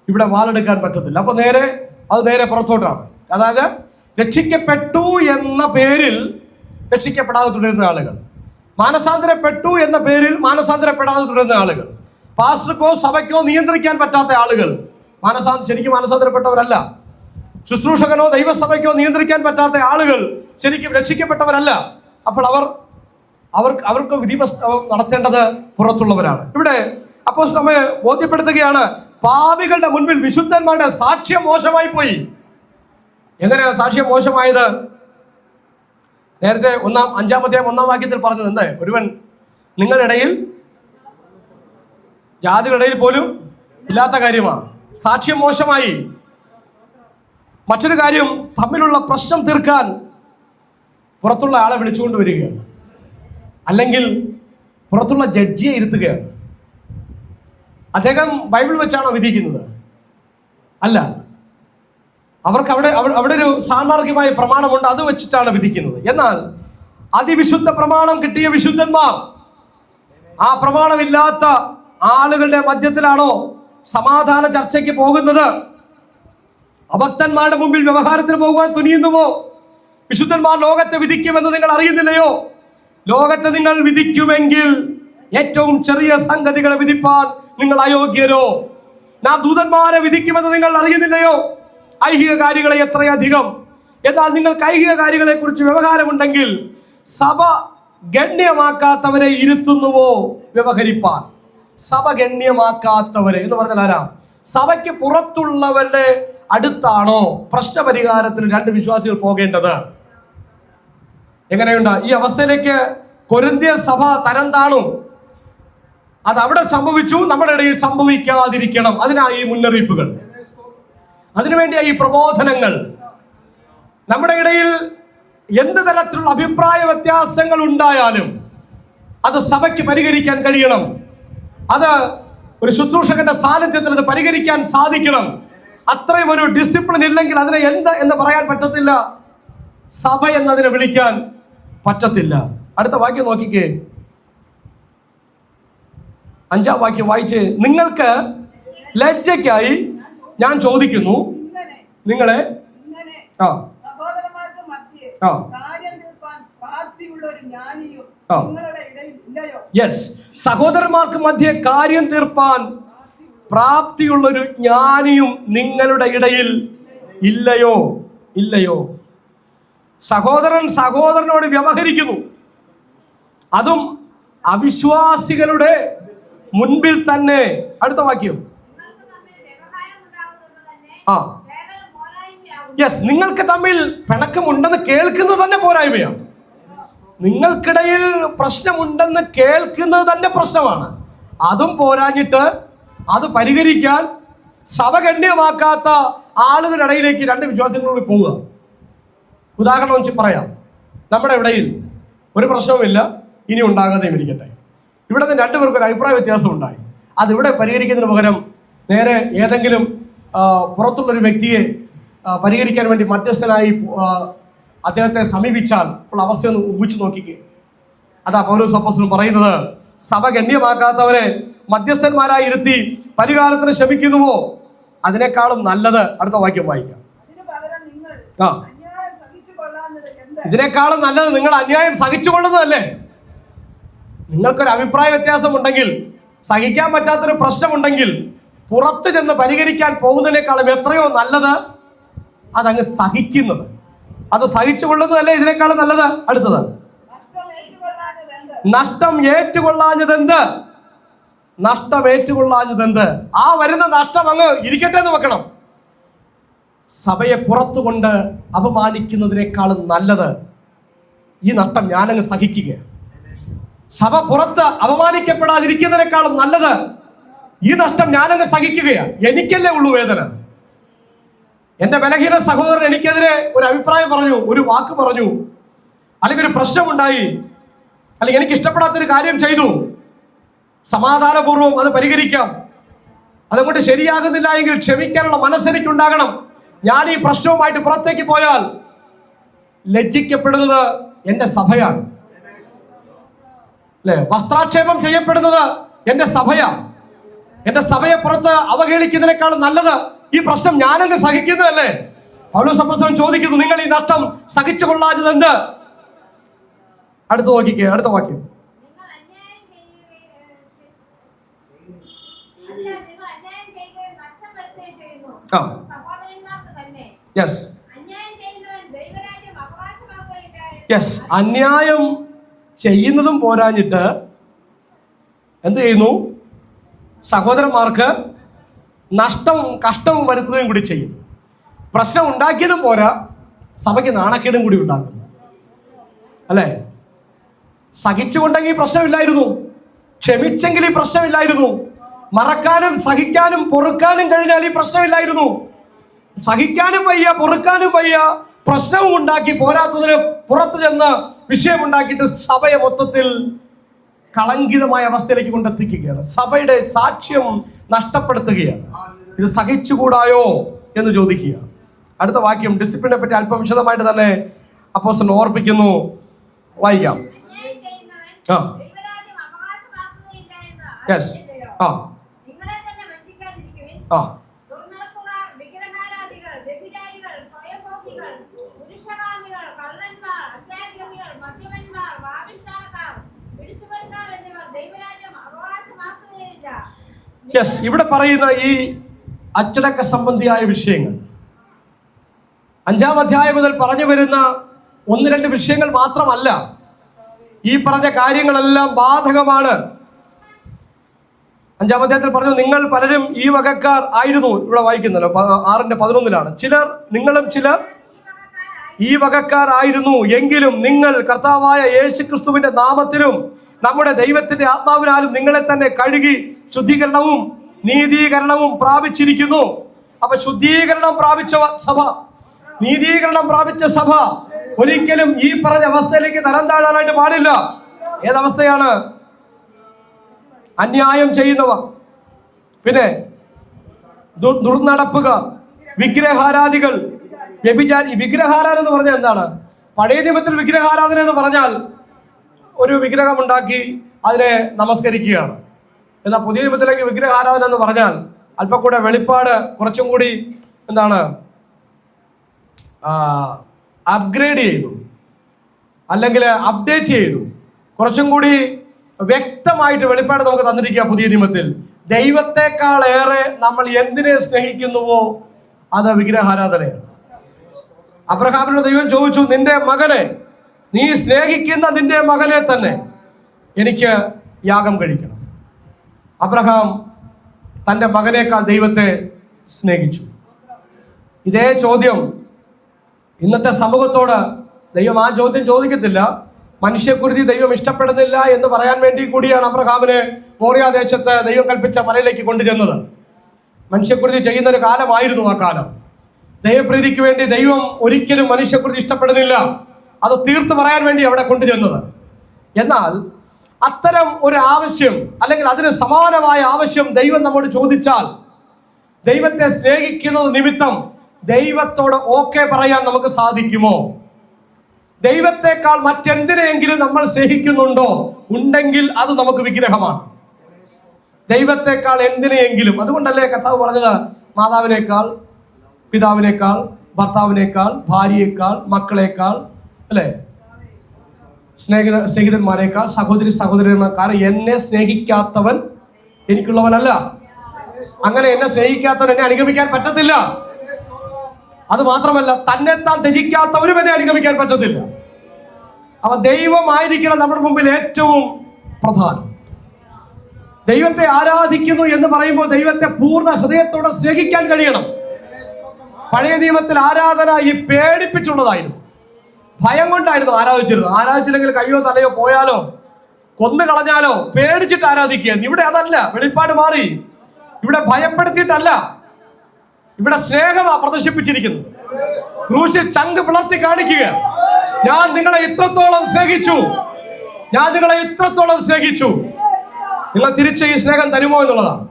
ഇവിടെ വാളെടുക്കാൻ പറ്റത്തില്ല. അപ്പൊ അത് നേരെ പുറത്തോട്ടാണ്. അതായത് രക്ഷിക്കപ്പെട്ടു എന്ന പേരിൽ രക്ഷിക്കപ്പെടാതെ തുടരുന്ന ആളുകൾ, മാനസാന്തരപ്പെട്ടു എന്ന പേരിൽ മാനസാന്തരപ്പെടാതെ തുടരുന്ന ആളുകൾ, പാസ്റ്റർക്കോ സഭയ്ക്കോ നിയന്ത്രിക്കാൻ പറ്റാത്ത ആളുകൾ ശരിക്കും മാനസാന്തരപ്പെട്ടവരല്ല. ശുശ്രൂഷകനോ ദൈവസഭയ്ക്കോ നിയന്ത്രിക്കാൻ പറ്റാത്ത ആളുകൾ ശരിക്കും രക്ഷിക്കപ്പെട്ടവരല്ല. അപ്പോൾ അവർക്ക് വിധി നടത്തേണ്ടത് പുറത്തുള്ളവരാണ്. ഇവിടെ അപ്പോൾ നമ്മെ ബോധ്യപ്പെടുത്തുകയാണ്, പാപികളുടെ മുൻപിൽ വിശുദ്ധന്മാരുടെ സാക്ഷ്യം മോശമായി പോയി. എങ്ങനെയാ സാക്ഷ്യം മോശമായത്? നേരത്തെ 5-ാം അധ്യായം 1-ാം വാക്യത്തിൽ പറഞ്ഞത് എന്താ? ഒരുവൻ നിങ്ങളിടയിൽ, ജാതികളിടയിൽ പോലും ഇല്ലാത്ത കാര്യമാണ്. സാക്ഷ്യം മോശമായി. മറ്റൊരു കാര്യം, തമ്മിലുള്ള പ്രശ്നം തീർക്കാൻ പുറത്തുള്ള ആളെ വിളിച്ചുകൊണ്ട് വരികയാണ്, അല്ലെങ്കിൽ പുറത്തുള്ള ജഡ്ജിയെ ഇരുത്തുകയാണ്. അദ്ദേഹം ബൈബിൾ വെച്ചാണോ വിധിക്കുന്നത്? അല്ല, അവർക്ക് അവിടെ ഒരു സാന്ദർഭികമായ പ്രമാണമുണ്ട്, അത് വെച്ചിട്ടാണ് വിധിക്കുന്നത്. എന്നാൽ അതിവിശുദ്ധ പ്രമാണം കിട്ടിയ വിശുദ്ധന്മാർ ആ പ്രമാണമില്ലാത്ത ആളുകളുടെ മധ്യത്തിലാണോ സമാധാന ചർച്ചയ്ക്ക് പോകുന്നത്? അഭക്തന്മാരുടെ മുമ്പിൽ വ്യവഹാരത്തിന് പോകുവാൻ തുനിയുന്നുവോ? വിശുദ്ധന്മാർ ലോകത്തെ വിധിക്കുമെന്ന് നിങ്ങൾ അറിയുന്നില്ലയോ? ലോകത്തെ നിങ്ങൾ വിധിക്കുമെങ്കിൽ ഏറ്റവും ചെറിയ സംഗതികളെ വിധിപ്പാൻ നിങ്ങൾ അയോഗ്യരോ? നാം ദൂതന്മാരെ വിധിക്കുമെന്ന് നിങ്ങൾ അറിയുന്നില്ലയോ? ഐഹിക കാര്യങ്ങളെ എത്രയധികം. എന്നാൽ നിങ്ങൾക്ക് ഐഹിക കാര്യങ്ങളെ കുറിച്ച് വ്യവഹാരമുണ്ടെങ്കിൽ സഭ ഗണ്യമാക്കാത്തവരെ ഇരുത്തുന്നുവോ വ്യവഹരിപ്പാൻ? സഭ ഗണ്യമാക്കാത്തവരെ എന്ന് പറഞ്ഞാൽ ആരാ? സഭയ്ക്ക് പുറത്തുള്ളവരുടെ അടുത്താണോ പ്രശ്നപരിഹാരത്തിന് രണ്ട് വിശ്വാസികൾ പോകേണ്ടത്? എങ്ങനെയുണ്ട് ഈ അവസ്ഥയിലേക്ക് കൊരിന്ത്യർ സഭ തരം താണു? അത് അവിടെ സംഭവിച്ചു, നമ്മുടെ ഇടയിൽ സംഭവിക്കാതിരിക്കണം. അതിനായി ഈ മുന്നറിയിപ്പുകൾ, അതിനുവേണ്ടിയായി ഈ പ്രബോധനങ്ങൾ. നമ്മുടെ ഇടയിൽ എന്ത് തരത്തിലുള്ള അഭിപ്രായ വ്യത്യാസങ്ങൾ ഉണ്ടായാലും അത് സഭയ്ക്ക് പരിഹരിക്കാൻ കഴിയണം. അത് ഒരു ശുശ്രൂഷകന്റെ സാന്നിധ്യത്തിൽ അത് പരിഹരിക്കാൻ സാധിക്കണം. അത്രയും ഒരു ഡിസിപ്ലിൻ ഇല്ലെങ്കിൽ അതിനെ എന്ത് എന്ന് പറയാൻ പറ്റത്തില്ല, സഭ എന്നതിനെ വിളിക്കാൻ പറ്റത്തില്ല. അടുത്ത വാക്യം നോക്കിക്കേ, 5-ാം വാക്യം വായിച്ച്, നിങ്ങൾക്ക് ലജ്ജയ്ക്കായി ഞാൻ ചോദിക്കുന്നു നിങ്ങളെ സഹോദരന്മാർക്ക് മധ്യേ കാര്യം തീർപ്പാൻ പ്രാപ്തിയുള്ള ഉള്ളൊരു ജ്ഞാനിയും ആ. നിങ്ങളുടെ ഇടയിൽ ഇല്ലയോ? യെസ്, സഹോദരന്മാർക്ക് മധ്യേ കാര്യം തീർപ്പാൻ പ്രാപ്തിയുള്ളൊരു ജ്ഞാനിയും നിങ്ങളുടെ ഇടയിൽ ഇല്ലയോ? ഇല്ലയോ? സഹോദരൻ സഹോദരനോട് വ്യവഹരിക്കുന്നു, അതും അവിശ്വാസികളുടെ മുൻപിൽ തന്നെ. അടുത്ത വാക്യം. നിങ്ങൾക്ക് തമ്മിൽ വ്യവഹാരം ഉണ്ടാകുന്നത് തന്നെ ആ കേവലം പോരായ്മയാകുന്നു. യെസ്, നിങ്ങൾക്ക് തമ്മിൽ പിണക്കമുണ്ടെന്ന് കേൾക്കുന്നത് തന്നെ പോരായ്മയാണ്. നിങ്ങൾക്കിടയിൽ പ്രശ്നമുണ്ടെന്ന് കേൾക്കുന്നത് തന്നെ പ്രശ്നമാണ്. അതും പോരാഞ്ഞിട്ട് അത് പരിഹരിക്കാൻ സഭ ഗണ്യമാക്കാത്ത ആളുകളുടെ ഇടയിലേക്ക് രണ്ട് വിശ്വാസികളോട് പോവുക. ഉദാഹരണം വെച്ച് പറയാം. നമ്മുടെ ഇടയിൽ ഒരു പ്രശ്നവുമില്ല, ഇനി ഉണ്ടാകാതെ ഇരിക്കട്ടെ. ഇവിടെ നിന്ന് രണ്ടുപേർക്കും ഒരു അഭിപ്രായ വ്യത്യാസം ഉണ്ടായി. അതിവിടെ പരിഹരിക്കുന്നതിന് പകരം നേരെ ഏതെങ്കിലും പുറത്തുള്ളൊരു വ്യക്തിയെ പരിഹരിക്കാൻ വേണ്ടി മധ്യസ്ഥനായി അദ്ദേഹത്തെ സമീപിച്ചാൽ ഉള്ള അവസ്ഥയൊന്ന് ഊഹിച്ചു നോക്കിക്കേ. അതാ പൗലോസ് അപ്പോസ്തലൻ പറയുന്നത്, സഭ ഗണ്യമാക്കാത്തവരെ മധ്യസ്ഥന്മാരായി ഇരുത്തി പരിഹാരത്തിന് ശ്രമിക്കുന്നുവോ അതിനേക്കാളും നല്ലത്. അടുത്ത വാക്യം വായിക്കാം. അതിനു പകരം നിങ്ങൾ ആ അന്യായം സഹിച്ചുകൊള്ളാഞ്ഞത് എന്ത്? ഇതിനേക്കാളും നല്ലത് നിങ്ങൾ അന്യായം സഹിച്ചുകൊള്ളുന്നതല്ലേ. നിങ്ങൾക്കൊരു അഭിപ്രായ വ്യത്യാസമുണ്ടെങ്കിൽ, സഹിക്കാൻ പറ്റാത്തൊരു പ്രശ്നമുണ്ടെങ്കിൽ പുറത്ത് ചെന്ന് പരിഹരിക്കാൻ പോകുന്നതിനേക്കാളും എത്രയോ നല്ലത് അതങ്ങ് സഹിക്കുന്നത്. അത് സഹിച്ചുകൊള്ളുന്നതല്ലേ ഇതിനേക്കാളും നല്ലത്. അടുത്തത്, നഷ്ടം ഏറ്റുകൊള്ളാഞ്ഞത് എന്ത്? നഷ്ടം ഏറ്റുകൊള്ളാഞ്ഞതെന്ത്? നഷ്ടം ഏറ്റുകൊള്ളാഞ്ഞതെന്ത്? ആ വരുന്ന നഷ്ടം അങ്ങ് ഇരിക്കട്ടെ എന്ന് വെക്കണം. സഭയെ പുറത്തു കൊണ്ട് അപമാനിക്കുന്നതിനേക്കാളും നല്ലത് ഈ നഷ്ടം ഞാനങ്ങ് സഹിക്കുക. സഭ പുറത്ത് അപമാനിക്കപ്പെടാതിരിക്കുന്നതിനേക്കാളും നല്ലത് ഈ നഷ്ടം ഞാനങ്ങ് സഹിക്കുകയാണ്. എനിക്കല്ലേ ഉള്ളൂ വേദന. എന്റെ ബലഹീന സഹോദരൻ എനിക്കെതിരെ ഒരു അഭിപ്രായം പറഞ്ഞു, ഒരു വാക്ക് പറഞ്ഞു, അല്ലെങ്കിൽ ഒരു പ്രശ്നമുണ്ടായി, അല്ലെങ്കിൽ എനിക്ക് ഇഷ്ടപ്പെടാത്തൊരു കാര്യം ചെയ്തു. സമാധാനപൂർവ്വം അത് പരിഹരിക്കാം. അതുകൊണ്ട് ശരിയാകുന്നില്ല എങ്കിൽ ക്ഷമിക്കാനുള്ള മനസ്സെനിക്കുണ്ടാകണം. ഞാൻ ഈ പ്രശ്നവുമായിട്ട് പുറത്തേക്ക് പോയാൽ ലജ്ജിക്കപ്പെടുന്നത് എന്റെ സഭയാണ്, അല്ലെ? വസ്ത്രാക്ഷേപം ചെയ്യപ്പെടുന്നത് എന്റെ സഭയാണ്. എന്റെ സഭയെ പുറത്ത് അവഹേളിക്കുന്നതിനേക്കാളും നല്ലത് ഈ പ്രശ്നം ഞാനങ്ങ് സഹിക്കുന്നതല്ലേ. പൗലോസ് അപ്പോസ്തലൻ ചോദിക്കുന്നു, നിങ്ങൾ ഈ നഷ്ടം സഹിച്ചു കൊള്ളാഞ്ഞതെന്ത്? അടുത്ത നോക്കിക്കേ, അടുത്ത വാക്യം. നിങ്ങൾ അന്യായം ചെയ്യുകയും നഷ്ടം വരുത്തുകയും ചെയ്യുന്നു. ആ സഹോദരന്മാർക്ക് തന്നെ യെസ് അന്യായം ചെയ്യുന്നവൻ ദൈവരാജ്യം അവകാശമാക്കുകയില്ല. യെസ്, അന്യായം ചെയ്യുന്നതും പോരാഞ്ഞിട്ട് എന്ത് ചെയ്യുന്നു? സഹോദരന്മാർക്ക് നഷ്ടവും കഷ്ടവും വരുത്തുകയും കൂടി ചെയ്യും. പ്രശ്നം ഉണ്ടാക്കിയതും പോരാ, സഭയ്ക്ക് നാണക്കേടും കൂടി ഉണ്ടാക്കുന്നു, അല്ലേ? സഹിച്ചുകൊണ്ടെങ്കിൽ പ്രശ്നമില്ലായിരുന്നു, ക്ഷമിച്ചെങ്കിൽ ഈ പ്രശ്നമില്ലായിരുന്നു, മറക്കാനും സഹിക്കാനും പൊറുക്കാനും കഴിഞ്ഞാൽ ഈ പ്രശ്നമില്ലായിരുന്നു. സഹിക്കാനും വയ്യ, പൊറുക്കാനും വയ്യ, പ്രശ്നവും ഉണ്ടാക്കി, പോരാത്തതിന് പുറത്തു ചെന്ന് വിഷയമുണ്ടാക്കിയിട്ട് സഭയെ മൊത്തത്തിൽ കളങ്കിതമായ അവസ്ഥയിലേക്ക് കൊണ്ടെത്തിക്കുകയാണ്. സഭയുടെ സാക്ഷ്യം നഷ്ടപ്പെടുത്തുകയാണ്. ഇത് സഹിച്ചുകൂടായോ എന്ന് ചോദിക്കുക. അടുത്ത വാക്യം ഡിസിപ്ലിനെ പറ്റി അല്പം വിശദമായിട്ട് തന്നെ അപ്പോസ്തലൻ ഓർപ്പിക്കുന്നു. വായിക്കാം. അന്യായം ചെയ്യുന്നവൻ ആ ദൈവരാജ്യം അവകാശമാക്കുകയില്ല എന്ന് യെസ് അറിയുന്നില്ലയോ? ആ നിങ്ങളെ തന്നെ വഞ്ചിക്കാതിരിക്കുവിൻ. ആ ദുർനടപ്പുകാർ, വിഗ്രഹാരാധികൾ, വ്യഭിചാരികൾ, സ്വയംഭോഗികൾ, പുരുഷകാമികൾ, കള്ളന്മാർ, അത്യാഗ്രഹികൾ, മദ്യപന്മാർ, വാവിഷ്ഠാനക്കാർ, പിടിച്ചുപറിക്കാർ എന്നിവർ ദൈവരാജ്യം അവകാശമാക്കുകയില്ല. യെസ്, ഇവിടെ പറയുന്ന ഈ അച്ചടക്ക സംബന്ധിയായ വിഷയങ്ങൾ 5-ാം അധ്യായം മുതൽ പറഞ്ഞു വരുന്ന 1-2 വിഷയങ്ങൾ മാത്രമല്ല, ഈ പറഞ്ഞ കാര്യങ്ങളെല്ലാം ബാധകമാണ്. 5-ാം അധ്യായത്തിൽ പറഞ്ഞു, നിങ്ങൾ പലരും ഈ വകക്കാർ ആയിരുന്നു. ഇവിടെ വായിക്കുന്നല്ലോ 6:11 ചിലർ, നിങ്ങളും ചിലർ ഈ വകക്കാരായിരുന്നു. എങ്കിലും നിങ്ങൾ കർത്താവായ യേശുക്രിസ്തുവിന്റെ നാമത്തിലും നമ്മുടെ ദൈവത്തിന്റെ ആത്മാവിനാലും നിങ്ങളെ തന്നെ കഴുകി ശുദ്ധീകരണവും നീതീകരണവും പ്രാപിച്ചിരിക്കുന്നു. അപ്പൊ ശുദ്ധീകരണം പ്രാപിച്ച സഭ, നീതീകരണം പ്രാപിച്ച സഭ ഒരിക്കലും ഈ പറഞ്ഞ അവസ്ഥയിലേക്ക് തരം താഴാനായിട്ട് പാടില്ല. ഏതവസ്ഥയാണ്? അന്യായം ചെയ്യുന്നവർ, പിന്നെ ദുർനടപ്പുകാർ, വിഗ്രഹാരാധികൾ, വ്യഭിചാരി. വിഗ്രഹാരാധന എന്ന് പറഞ്ഞാൽ എന്താണ്? പഴയ നിയമത്തിൽ വിഗ്രഹാരാധന എന്ന് പറഞ്ഞാൽ ഒരു വിഗ്രഹമുണ്ടാക്കി അതിനെ നമസ്കരിക്കുകയാണ്. എന്നാൽ പുതിയ നിയമത്തിലേക്ക് വിഗ്രഹാരാധന എന്ന് പറഞ്ഞാൽ അല്പം കൂടെ വെളിപ്പാട്, കുറച്ചും കൂടി എന്താണ്, അപ്ഗ്രേഡ് ചെയ്തു. അല്ലെങ്കിൽ അപ്ഡേറ്റ് ചെയ്തു, കുറച്ചും കൂടി വ്യക്തമായിട്ട് വെളിപ്പാട് നമുക്ക് തന്നിരിക്കുക പുതിയ നിയമത്തിൽ. ദൈവത്തെക്കാളേറെ നമ്മൾ എന്തിനെ സ്നേഹിക്കുന്നുവോ അത് വിഗ്രഹാരാധനയാണ്. അബ്രഹാമിനോട് ദൈവം ചോദിച്ചു, നിന്റെ മകനെ, നീ സ്നേഹിക്കുന്ന നിന്റെ മകനെ തന്നെ എനിക്ക് യാഗം കഴിക്കണം. അബ്രഹാം തൻ്റെ മകനേക്കാൾ ദൈവത്തെ സ്നേഹിച്ചു. ഇതേ ചോദ്യം ഇന്നത്തെ സമൂഹത്തോട് ദൈവം ആ ചോദ്യം ചോദിക്കത്തില്ല. മനുഷ്യക്കുരുതി ദൈവം ഇഷ്ടപ്പെടുന്നില്ല എന്ന് പറയാൻ വേണ്ടി കൂടിയാണ് അബ്രഹാമിനെ മോറിയ ദേശത്ത് ദൈവം കൽപ്പിച്ച മലയിലേക്ക് കൊണ്ടുചെന്നത്. മനുഷ്യക്കുരുതി ചെയ്യുന്ന ഒരു കാലമായിരുന്നു ആ കാലം. ദൈവപ്രീതിക്ക് വേണ്ടി ദൈവം ഒരിക്കലും മനുഷ്യക്കുരുതി ഇഷ്ടപ്പെടുന്നില്ല, അത് തീർത്ത് പറയാൻ വേണ്ടി അവിടെ കൊണ്ടുചെന്നത്. എന്നാൽ അത്തരം ഒരു ആവശ്യം അല്ലെങ്കിൽ അതിന് സമാനമായ ആവശ്യം ദൈവം നമ്മോട് ചോദിച്ചാൽ, ദൈവത്തെ സ്നേഹിക്കുന്നത് നിമിത്തം ദൈവത്തോട് ഓക്കെ പറയാൻ നമുക്ക് സാധിക്കുമോ? ദൈവത്തെക്കാൾ മറ്റെന്തിനെങ്കിലും നമ്മൾ സ്നേഹിക്കുന്നുണ്ടോ? ഉണ്ടെങ്കിൽ അത് നമുക്ക് വിഗ്രഹമാണ്. ദൈവത്തെക്കാൾ എന്തിനെയെങ്കിലും. അതുകൊണ്ടല്ലേ കർത്താവ് പറഞ്ഞത്, മാതാവിനേക്കാൾ, പിതാവിനേക്കാൾ, ഭർത്താവിനേക്കാൾ, ഭാര്യയേക്കാൾ, മക്കളേക്കാൾ, അല്ലേ, സ്നേഹിതന്മാരേക്കാൾ, സഹോദരന്മാർ, എന്നെ സ്നേഹിക്കാത്തവൻ എനിക്കുള്ളവനല്ല. അങ്ങനെ എന്നെ സ്നേഹിക്കാത്തവൻ എന്നെ അനുഗമിക്കാൻ പറ്റത്തില്ല. അത് മാത്രമല്ല, തന്നെത്താൻ ത്യജിക്കാത്തവരും എന്നെ അനുഗമിക്കാൻ പറ്റത്തില്ല. അപ്പൊ ദൈവമായിരിക്കണം നമ്മുടെ മുമ്പിൽ ഏറ്റവും പ്രധാനം. ദൈവത്തെ ആരാധിക്കുന്നു എന്ന് പറയുമ്പോൾ ദൈവത്തെ പൂർണ്ണ ഹൃദയത്തോടെ സ്നേഹിക്കാൻ കഴിയണം. പഴയ നിയമത്തിൽ ആരാധന ഈ പേടിപ്പിച്ചുള്ളതായിരുന്നു. ഭയം കൊണ്ടായിരുന്നു ആരാധിച്ചിരുന്നത്. ആരാധിച്ചില്ലെങ്കിൽ കയ്യോ തലയോ പോയാലോ കൊന്നു കളഞ്ഞാലോ പേടിച്ചിട്ട് ആരാധിക്കുക. ഇവിടെ അതല്ല, വെളിപ്പാട് മാറി. ഇവിടെ ഭയപ്പെടുത്തിയിട്ടല്ല, ഇവിടെ സ്നേഹമാണ് പ്രദർശിപ്പിച്ചിരിക്കുന്നത്. ക്രൂശിൽ ചങ്ക് പിളർത്തി കാണിക്കുക, ഞാൻ നിങ്ങളെ ഇത്രത്തോളം സ്നേഹിച്ചു, ഞാൻ നിങ്ങളെ ഇത്രത്തോളം സ്നേഹിച്ചു. നിങ്ങൾ തിരിച്ച് ഈ സ്നേഹം തരുമോ എന്നുള്ളതാണ്,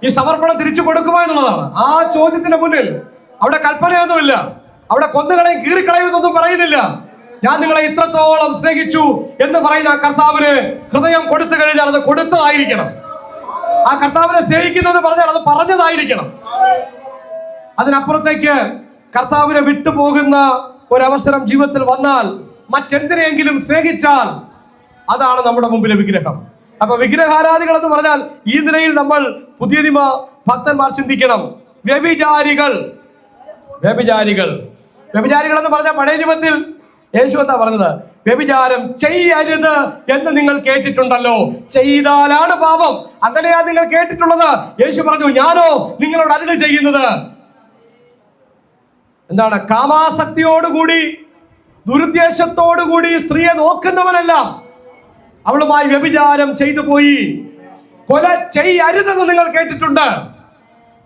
ഈ സമർപ്പണം തിരിച്ചു കൊടുക്കുമോ എന്നുള്ളതാണ്. ആ ചോദ്യത്തിന്റെ മുന്നിൽ അവിടെ കൽപ്പനയൊന്നുമില്ല, അവിടെ കൊന്നുകളെയും കീറിക്കളയും എന്നൊന്നും പറയുന്നില്ല. ഞാൻ നിങ്ങളെ ഇത്രത്തോളം സ്നേഹിച്ചു എന്ന് പറയുന്ന കർത്താവിന് ഹൃദയം കൊടുത്തു കഴിഞ്ഞാൽ അത് കൊടുത്തതായിരിക്കണം. ആ കർത്താവിനെ സ്നേഹിക്കുന്നു പറഞ്ഞാൽ അത് പറഞ്ഞതായിരിക്കണം. അതിനപ്പുറത്തേക്ക് കർത്താവിനെ വിട്ടുപോകുന്ന ഒരവസരം ജീവിതത്തിൽ വന്നാൽ, മറ്റെന്തിനെങ്കിലും സ്നേഹിച്ചാൽ, അതാണ് നമ്മുടെ മുമ്പിലെ വിഗ്രഹം. അപ്പൊ വിഗ്രഹാരാധികൾ എന്ന് പറഞ്ഞാൽ ഈ നിലയിൽ നമ്മൾ പുതിയ നിയമ ഭക്തന്മാർ ചിന്തിക്കണം. വ്യഭിചാരികൾ എന്ന് പറഞ്ഞാൽ പഴയ നിയമത്തിൽ യേശു എന്താ പറഞ്ഞത്? വ്യഭിചാരം ചെയ്യരുത് എന്ന് നിങ്ങൾ കേട്ടിട്ടുണ്ടല്ലോ, ചെയ്താലാണ് പാപം. അങ്ങനെയാ നിങ്ങൾ കേട്ടിട്ടുള്ളത്. യേശു പറഞ്ഞു, ഞാനോ നിങ്ങളോട് അരുളി ചെയ്യുന്നത് എന്താണ്? കാമാസക്തിയോടുകൂടി ദുരുദ്ദേശത്തോടുകൂടി സ്ത്രീയെ നോക്കുന്നവനെല്ലാം അവളുമായി വ്യഭിചാരം ചെയ്തു പോയി. കൊല ചെയ്യരുതെന്ന് നിങ്ങൾ കേട്ടിട്ടുണ്ട്,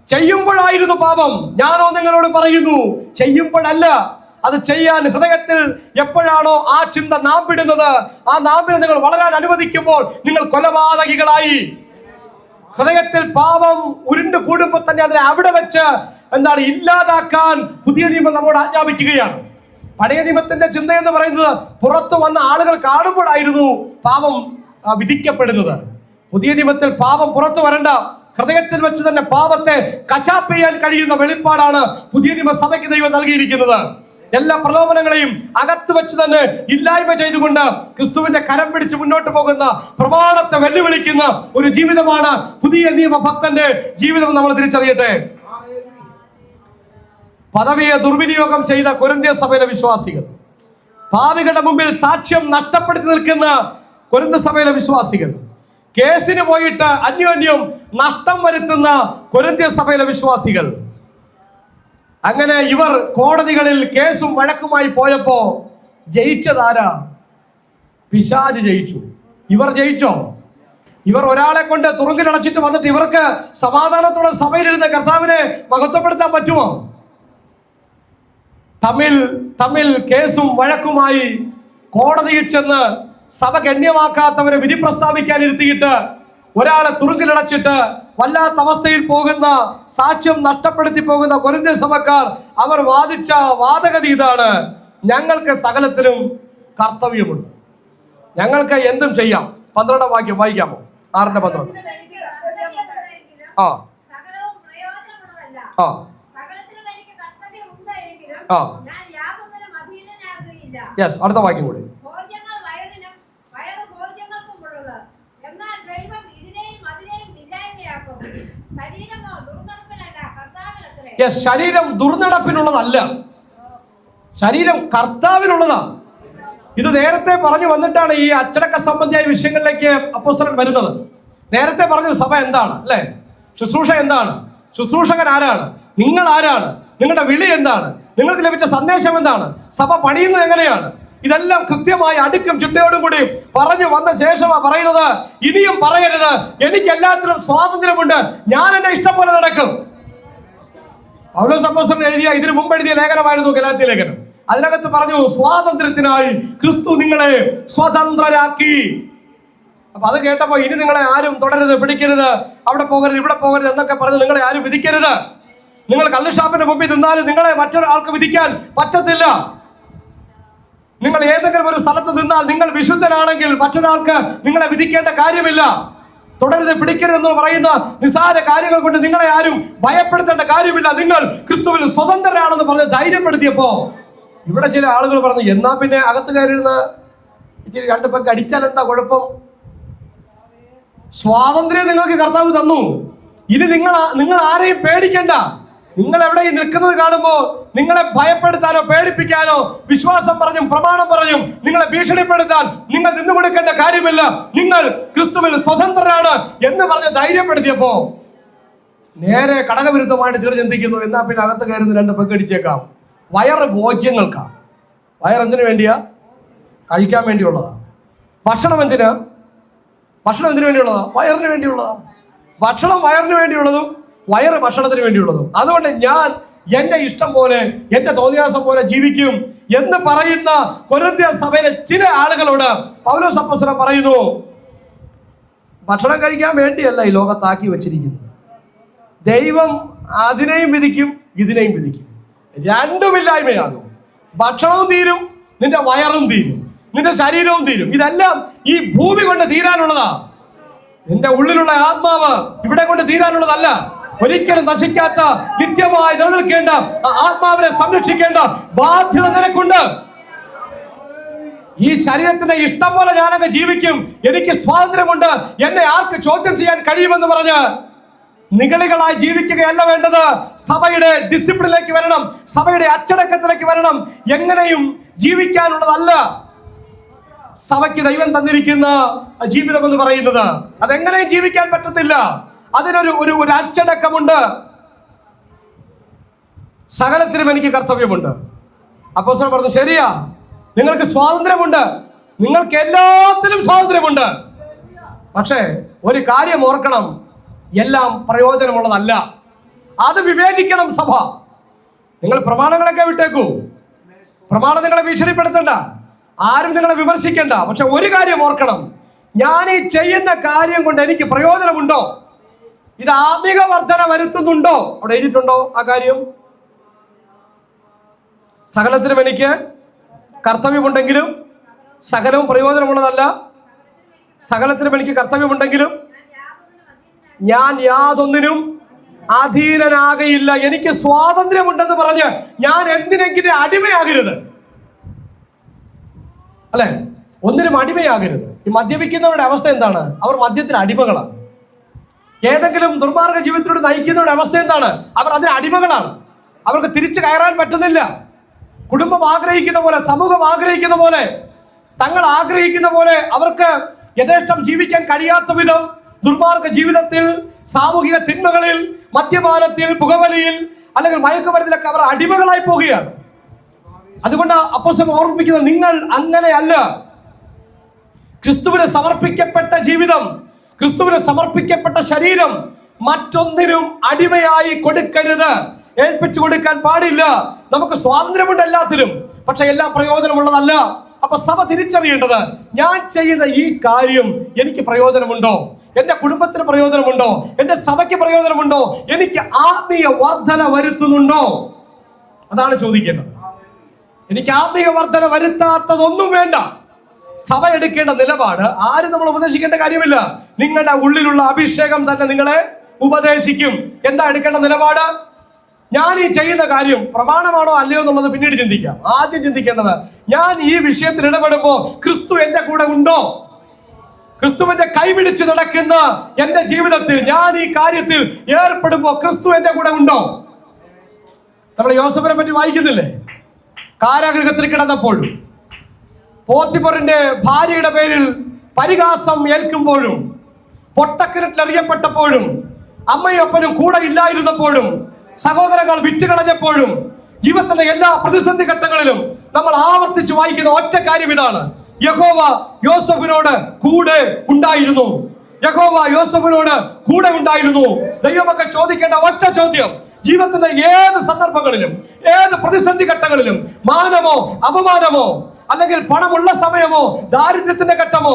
ചെയ്യുമ്പോഴായിരുന്നു പാപം. ഞാനോ നിങ്ങളോട് പറയുന്നു, ചെയ്യുമ്പോഴല്ല, അത് ചെയ്യാൻ ഹൃദയത്തിൽ എപ്പോഴാണോ ആ ചിന്ത നാമ്പിടുന്നത്, ആ നാമ്പിനെ നിങ്ങൾ വളരാൻ അനുവദിക്കുമ്പോൾ നിങ്ങൾ കൊലപാതകികളായി. ഹൃദയത്തിൽ പാപം ഉരുണ്ടു കൂടുമ്പോൾ തന്നെ അതിനെ അവിടെ വെച്ച് ഇല്ലാതാക്കാൻ പുതിയ നിയമം നമ്മോട് ആജ്ഞാപിക്കുകയാണ്. പഴയ നിയമത്തിന്റെ ചിന്ത എന്ന് പറയുന്നത് പുറത്തു വന്ന ആളുകൾ കാണുമ്പോഴായിരുന്നു പാപം വിധിക്കപ്പെടുന്നത്. പുതിയ നിയമത്തിൽ പാപം പുറത്തു വരണ്ട, ഹൃദയത്തിൽ വെച്ച് തന്നെ പാപത്തെ കശാപ്പ് ചെയ്യാൻ കഴിയുന്ന വെളിപ്പാടാണ് പുതിയ നിയമസഭയ്ക്ക് ദൈവം നൽകിയിരിക്കുന്നത്. എല്ലാ പ്രലോഭനങ്ങളെയും അകത്ത് വെച്ച് തന്നെ ഇല്ലായ്മ ചെയ്തുകൊണ്ട് ക്രിസ്തുവിന്റെ കരം പിടിച്ച് മുന്നോട്ട് പോകുന്ന, പ്രമാണത്തെ വെല്ലുവിളിക്കുന്ന ഒരു ജീവിതമാണ് പുതിയ നിയമ ഭക്തന്റെ ജീവിതം. നമ്മൾ തിരിച്ചറിയട്ടെ. പദവിയെ ദുർവിനിയോഗം ചെയ്ത കൊരിന്ത്യ സഭയിലെ വിശ്വാസികൾ, പാപികളുടെ മുമ്പിൽ സാക്ഷ്യം നഷ്ടപ്പെടുത്തി നിൽക്കുന്ന കൊരിന്ത്യ സഭയിലെ വിശ്വാസികൾ, കേസിന് പോയിട്ട് അന്യോന്യം നഷ്ടം വരുത്തുന്ന കൊരിന്ത്യ സഭയിലെ വിശ്വാസികൾ, അങ്ങനെ ഇവർ കോടതികളിൽ കേസും വഴക്കുമായി പോയപ്പോ ജയിച്ചതാരാ? പിശാച് ജയിച്ചു. ഇവർ ജയിച്ചോ? ഇവർ ഒരാളെ കൊണ്ട് തുറുങ്കിലടച്ചിട്ട് വന്നിട്ട് ഇവർക്ക് സമാധാനത്തോടെ സഭയിലിരുന്ന കർത്താവിനെ മഹത്വപ്പെടുത്താൻ പറ്റുമോ? തമ്മിൽ കേസും വഴക്കുമായി കോടതിയിൽ ചെന്ന് സഭ ഗണ്യമാക്കാത്തവരെ വിധി പ്രസ്താവിക്കാൻ ഇരുത്തിയിട്ട് ഒരാളെ തുറുങ്കിലടച്ചിട്ട് വല്ലാത്ത അവസ്ഥയിൽ പോകുന്ന, സാക്ഷ്യം നഷ്ടപ്പെടുത്തി പോകുന്ന കൊരിന്ത്യ സഭക്കാർ, അവർ വാദിച്ച വാദഗതി ഇതാണ്: ഞങ്ങൾക്ക് സകലത്തിലും കർത്തവ്യമുണ്ട്, ഞങ്ങൾക്ക് എന്തും ചെയ്യാം. 12 വാക്യം വായിക്കാമോ? 6:12. അടുത്ത വാക്യം കൂടി. ശരീരമോ ദുർനടപ്പിനല്ല, കർത്താവിനത്രേ. Yes, ശരീരം ദുർനടപ്പിനുള്ളതല്ല, ശരീരം കർത്താവിനുള്ളതാ. ഇത് നേരത്തെ പറഞ്ഞു വന്നിട്ടാണ് ഈ അച്ചടക്ക സംബന്ധിയായ വിഷയങ്ങളിലേക്ക് അപ്പോസ്തലൻ വരുന്നത്. നേരത്തെ പറഞ്ഞത് സഭ എന്താണ്, അല്ലെ? ശുശ്രൂഷ എന്താണ്? ശുശ്രൂഷകൻ ആരാണ്? നിങ്ങൾ ആരാണ്? നിങ്ങളുടെ വിളി എന്താണ്? നിങ്ങൾക്ക് ലഭിച്ച സന്ദേശം എന്താണ്? സഭ പണിയുന്നത് എങ്ങനെയാണ്? ഇതെല്ലാം കൃത്യമായി അടുക്കും ചിട്ടയോടും കൂടി പറഞ്ഞു വന്ന ശേഷമാണ് പറയുന്നത്, ഇനിയും പറയരുത്, എനിക്ക് എല്ലാത്തിനും സ്വാതന്ത്ര്യമുണ്ട്, ഞാൻ എന്റെ ഇഷ്ടം പോലെ നടക്കും. പൗലോസ് അപ്പോസ്തലൻ ഇതിനു മുമ്പ് എഴുതിയ ലേഖനമായിരുന്നു ഗലാത്യ ലേഖനം. അതിനകത്ത് പറഞ്ഞു, സ്വാതന്ത്ര്യത്തിനായി ക്രിസ്തു നിങ്ങളെ സ്വതന്ത്രരാക്കി. അപ്പൊ അത് കേട്ടപ്പോ ഇനി നിങ്ങളെ ആരും തുടരുത്, പിടിക്കരുത്, അവിടെ പോകരുത്, ഇവിടെ പോകരുത് എന്നൊക്കെ പറഞ്ഞ് നിങ്ങളെ ആരും വിധിക്കരുത്. നിങ്ങൾ കള്ളുഷാപ്പിന്റെ മുമ്പിൽ നിന്നാലും നിങ്ങളെ മറ്റൊരാൾക്ക് വിധിക്കാൻ പറ്റത്തില്ല. നിങ്ങൾ ഏതെങ്കിലും ഒരു സ്ഥലത്ത് നിന്നാൽ നിങ്ങൾ വിശുദ്ധനാണെങ്കിൽ മറ്റൊരാൾക്ക് നിങ്ങളെ വിധിക്കേണ്ട കാര്യമില്ല. തുടരുത്, പിടിക്കരുത് എന്ന് പറയുന്ന നിസ്സാര കാര്യങ്ങൾ കൊണ്ട് നിങ്ങളെ ആരും ഭയപ്പെടുത്തേണ്ട കാര്യമില്ല. നിങ്ങൾ ക്രിസ്തുവിൽ സ്വതന്ത്രരാണെന്ന് പറഞ്ഞ് ധൈര്യപ്പെടുത്തിയപ്പോ ഇവിടെ ചില ആളുകൾ പറഞ്ഞു, എന്നാ പിന്നെ അകത്ത് കയറിയിരുന്ന ഇച്ചിരി രണ്ട് പെഗ് അടിച്ചാൽ എന്താ കുഴപ്പം? സ്വാതന്ത്ര്യം നിങ്ങൾക്ക് കർത്താവ് തന്നു. ഇനി നിങ്ങൾ ആരെയും പേടിക്കണ്ട. നിങ്ങൾ എവിടെ നിൽക്കുന്നത് കാണുമ്പോ നിങ്ങളെ ഭയപ്പെടുത്താനോ പേടിപ്പിക്കാനോ വിശ്വാസം പറഞ്ഞും പ്രമാണം പറഞ്ഞും നിങ്ങളെ ഭീഷണിപ്പെടുത്താൻ നിങ്ങൾ നിന്നു കൊടുക്കേണ്ട കാര്യമില്ല. നിങ്ങൾ ക്രിസ്തുവിൽ സ്വതന്ത്രരാണ് എന്ന് പറഞ്ഞ് ധൈര്യപ്പെടുത്തിയപ്പോ നേരെ കടകവിരുദ്ധമായിട്ട് ചിലർ ചിന്തിക്കുന്നു, എന്നാ പിന്നെ അകത്ത് കയറുന്ന രണ്ട് പെഗടിച്ചേക്കാം. വയറ് ഭോജ്യങ്ങൾക്കാ. വയറെന്തിനു വേണ്ടിയാ? കഴിക്കാൻ വേണ്ടിയുള്ളതാ. ഭക്ഷണം എന്തിനു വേണ്ടിയുള്ളതാ? വയറിന് വേണ്ടിയുള്ളതാ. ഭക്ഷണം വയറിന് വേണ്ടിയുള്ളതും വയറ് ഭക്ഷണത്തിന് വേണ്ടിയുള്ളതും. അതുകൊണ്ട് ഞാൻ എന്റെ ഇഷ്ടം പോലെ, എന്റെ തോന്നിയാസം പോലെ ജീവിക്കും എന്ന് പറയുന്ന കൊരിന്ത്യ സഭയിലെ ചില ആളുകളോട് പൗലോസ് അപ്പോസ്തലൻ പറയുന്നു, ഭക്ഷണം കഴിക്കാൻ വേണ്ടിയല്ല ഈ ലോകത്താക്കി വെച്ചിരിക്കുന്നത്. ദൈവം അതിനെയും വിധിക്കും, ഇതിനെയും വിധിക്കും. രണ്ടുമില്ലായ്മയാകും. ഭക്ഷണവും തീരും, നിന്റെ വയറും തീരും, നിന്റെ ശരീരവും തീരും. ഇതെല്ലാം ഈ ഭൂമി കൊണ്ട് തീരാനുള്ളതാ. നിന്റെ ഉള്ളിലുള്ള ആത്മാവ് ഇവിടെ കൊണ്ട് തീരാനുള്ളതല്ല. ഒരിക്കലും നശിക്കാത്ത നിത്യമായി നിലനിൽക്കേണ്ട ആത്മാവിനെ സംരക്ഷിക്കേണ്ട ബാധ്യത നിനക്കുണ്ട്. ഈ ശരീരത്തിന്റെ ഇഷ്ടം പോലെ ഞാനങ്ങ് ജീവിക്കും, എനിക്ക് സ്വാതന്ത്ര്യമുണ്ട്, എന്നെ ആർക്ക് ചോദ്യം ചെയ്യാൻ കഴിയുമെന്ന് പറഞ്ഞ് നിഗളികളായി ജീവിക്കുകയല്ല വേണ്ടത്. സഭയുടെ ഡിസിപ്ലിനിലേക്ക് വരണം, സഭയുടെ അച്ചടക്കത്തിലേക്ക് വരണം. എങ്ങനെയും ജീവിക്കാനുള്ളതല്ല സഭയ്ക്ക് ദൈവം തന്നിരിക്കുന്ന ജീവിതം എന്ന് പറയുന്നത്. അതെങ്ങനെയും ജീവിക്കാൻ പറ്റത്തില്ല. അതിനൊരു ഒരു അച്ചടക്കമുണ്ട്. സകലത്തിനും എനിക്ക് കർത്തവ്യമുണ്ട്. അപ്പോസ്തലൻ പറഞ്ഞു, ശരിയാ, നിങ്ങൾക്ക് സ്വാതന്ത്ര്യമുണ്ട്, നിങ്ങൾക്ക് എല്ലാത്തിലും സ്വാതന്ത്ര്യമുണ്ട്. പക്ഷേ ഒരു കാര്യം ഓർക്കണം, എല്ലാം പ്രയോജനമുള്ളതല്ല. അത് വിവേചിക്കണം സഭ. നിങ്ങൾ പ്രമാണങ്ങളൊക്കെ വിട്ടേക്കൂ, പ്രമാണം നിങ്ങളെ ഭീഷണിപ്പെടുത്തണ്ട, ആരും നിങ്ങളെ വിമർശിക്കണ്ട. പക്ഷെ ഒരു കാര്യം ഓർക്കണം, ഞാൻ ഈ ചെയ്യുന്ന കാര്യം കൊണ്ട് എനിക്ക് പ്രയോജനമുണ്ടോ? ഇത് ആത്മീക വർധന വരുത്തുന്നുണ്ടോ? അവിടെ എഴുതിയിട്ടുണ്ടോ ആ കാര്യം? സകലത്തിനും എനിക്ക് കർത്തവ്യമുണ്ടെങ്കിലും സകലവും പ്രയോജനമുള്ളതല്ല. സകലത്തിനും എനിക്ക് കർത്തവ്യമുണ്ടെങ്കിലും ഞാൻ യാതൊന്നിനും അധീനനാകയില്ല. എനിക്ക് സ്വാതന്ത്ര്യമുണ്ടെന്ന് പറഞ്ഞ് ഞാൻ എന്തിനെങ്കിലും അടിമയാകരുത്, അല്ലെ? ഒന്നിനും അടിമയാകരുത്. ഈ മദ്യപിക്കുന്നവരുടെ അവസ്ഥ എന്താണ്? അവർ മദ്യത്തിന് അടിമകളാണ്. ഏതെങ്കിലും ദുർമാർഗ ജീവിതത്തിലൂടെ നയിക്കുന്നവരുടെ അവസ്ഥ എന്താണ്? അവർ അതിന് അടിമകളാണ്. അവർക്ക് തിരിച്ചു കയറാൻ പറ്റുന്നില്ല. കുടുംബം ആഗ്രഹിക്കുന്ന പോലെ, സമൂഹം ആഗ്രഹിക്കുന്ന പോലെ, തങ്ങൾ ആഗ്രഹിക്കുന്ന പോലെ അവർക്ക് യഥേഷ്ടം ജീവിക്കാൻ കഴിയാത്ത വിധം ദുർമാർഗ ജീവിതത്തിൽ, സാമൂഹിക തിന്മകളിൽ, മദ്യപാനത്തിൽ, പുകവലിയിൽ അല്ലെങ്കിൽ മയക്കുമരുന്നിലൊക്കെ അവർ അടിമകളായി പോവുകയാണ്. അതുകൊണ്ട് അപ്പോസ്തലൻ ഓർമ്മിപ്പിക്കുന്നത്, നിങ്ങൾ അങ്ങനെയല്ല. ക്രിസ്തുവിന് സമർപ്പിക്കപ്പെട്ട ജീവിതം, ക്രിസ്തുവിന് സമർപ്പിക്കപ്പെട്ട ശരീരം മറ്റൊന്നിനും അടിമയായി കൊടുക്കരുത്, ഏൽപ്പിച്ചു കൊടുക്കാൻ പാടില്ല. നമുക്ക് സ്വാതന്ത്ര്യമുണ്ട് എല്ലാത്തിലും, പക്ഷെ എല്ലാം പ്രയോജനമുള്ളതല്ല. അപ്പൊ സഭ തിരിച്ചറിയേണ്ടത്, ഞാൻ ചെയ്യുന്ന ഈ കാര്യം എനിക്ക് പ്രയോജനമുണ്ടോ? എന്റെ കുടുംബത്തിന് പ്രയോജനമുണ്ടോ? എന്റെ സഭയ്ക്ക് പ്രയോജനമുണ്ടോ? എനിക്ക് ആത്മീയ വർധന വരുത്തുന്നുണ്ടോ? അതാണ് ചോദിക്കേണ്ടത്. എനിക്ക് ആത്മീയ വർധന വരുത്താത്തതൊന്നും വേണ്ട. സഭ എടുക്കേണ്ട നിലപാട് ആരും നമ്മൾ ഉപദേശിക്കേണ്ട കാര്യമില്ല. നിങ്ങളുടെ ഉള്ളിലുള്ള അഭിഷേകം തന്നെ നിങ്ങളെ ഉപദേശിക്കും. എന്താ എടുക്കേണ്ട നിലപാട്? ഞാൻ ഈ ചെയ്യുന്ന കാര്യം പ്രമാണമാണോ അല്ലയോ എന്നുള്ളത് പിന്നീട് ചിന്തിക്കാം. ആദ്യം ചിന്തിക്കേണ്ടത്, ഞാൻ ഈ വിഷയത്തിൽ ഇടപെടുമ്പോ ക്രിസ്തു എന്റെ കൂടെ ഉണ്ടോ? ക്രിസ്തുവിന്റെ കൈപിടിച്ച് നടക്കുന്ന എന്റെ ജീവിതത്തിൽ ഞാൻ ഈ കാര്യത്തിൽ ഏർപ്പെടുമ്പോ ക്രിസ്തു എന്റെ കൂടെ ഉണ്ടോ? നമ്മൾ യോസഫിനെ പറ്റി വായിക്കുന്നില്ലേ? കാരാഗൃഹത്തിൽ കിടന്നപ്പോൾ പോത്തിഫറിന്റെ ഭാര്യയുടെ പേരിൽ പരിഹാസം ഏൽക്കുമ്പോഴും പൊട്ടക്കിണറ്റിൽ എറിയപ്പെട്ടപ്പോഴും അമ്മയും അപ്പനും കൂടെ ഇല്ലായിരുന്നപ്പോഴും സഹോദരങ്ങൾ വിറ്റുകളഞ്ഞപ്പോഴും ജീവിതത്തിലെ എല്ലാ പ്രതിസന്ധി ഘട്ടങ്ങളിലും നമ്മൾ ആവർത്തിച്ച് വായിക്കുന്ന ഒറ്റ കാര്യം ഇതാണ്: യഹോവ യോസഫിനോട് കൂടെ ഉണ്ടായിരുന്നു. യഹോവ യോസഫിനോട് കൂടെ ഉണ്ടായിരുന്നു. ദൈവമക്കൾ ചോദിക്കേണ്ട ഒറ്റ ചോദ്യം: ജീവിതത്തിന്റെ ഏത് സന്ദർഭങ്ങളിലും ഏത് പ്രതിസന്ധി ഘട്ടങ്ങളിലും മാനമോ അപമാനമോ അല്ലെങ്കിൽ പണമുള്ള സമയമോ ദാരിദ്ര്യത്തിന്റെ ഘട്ടമോ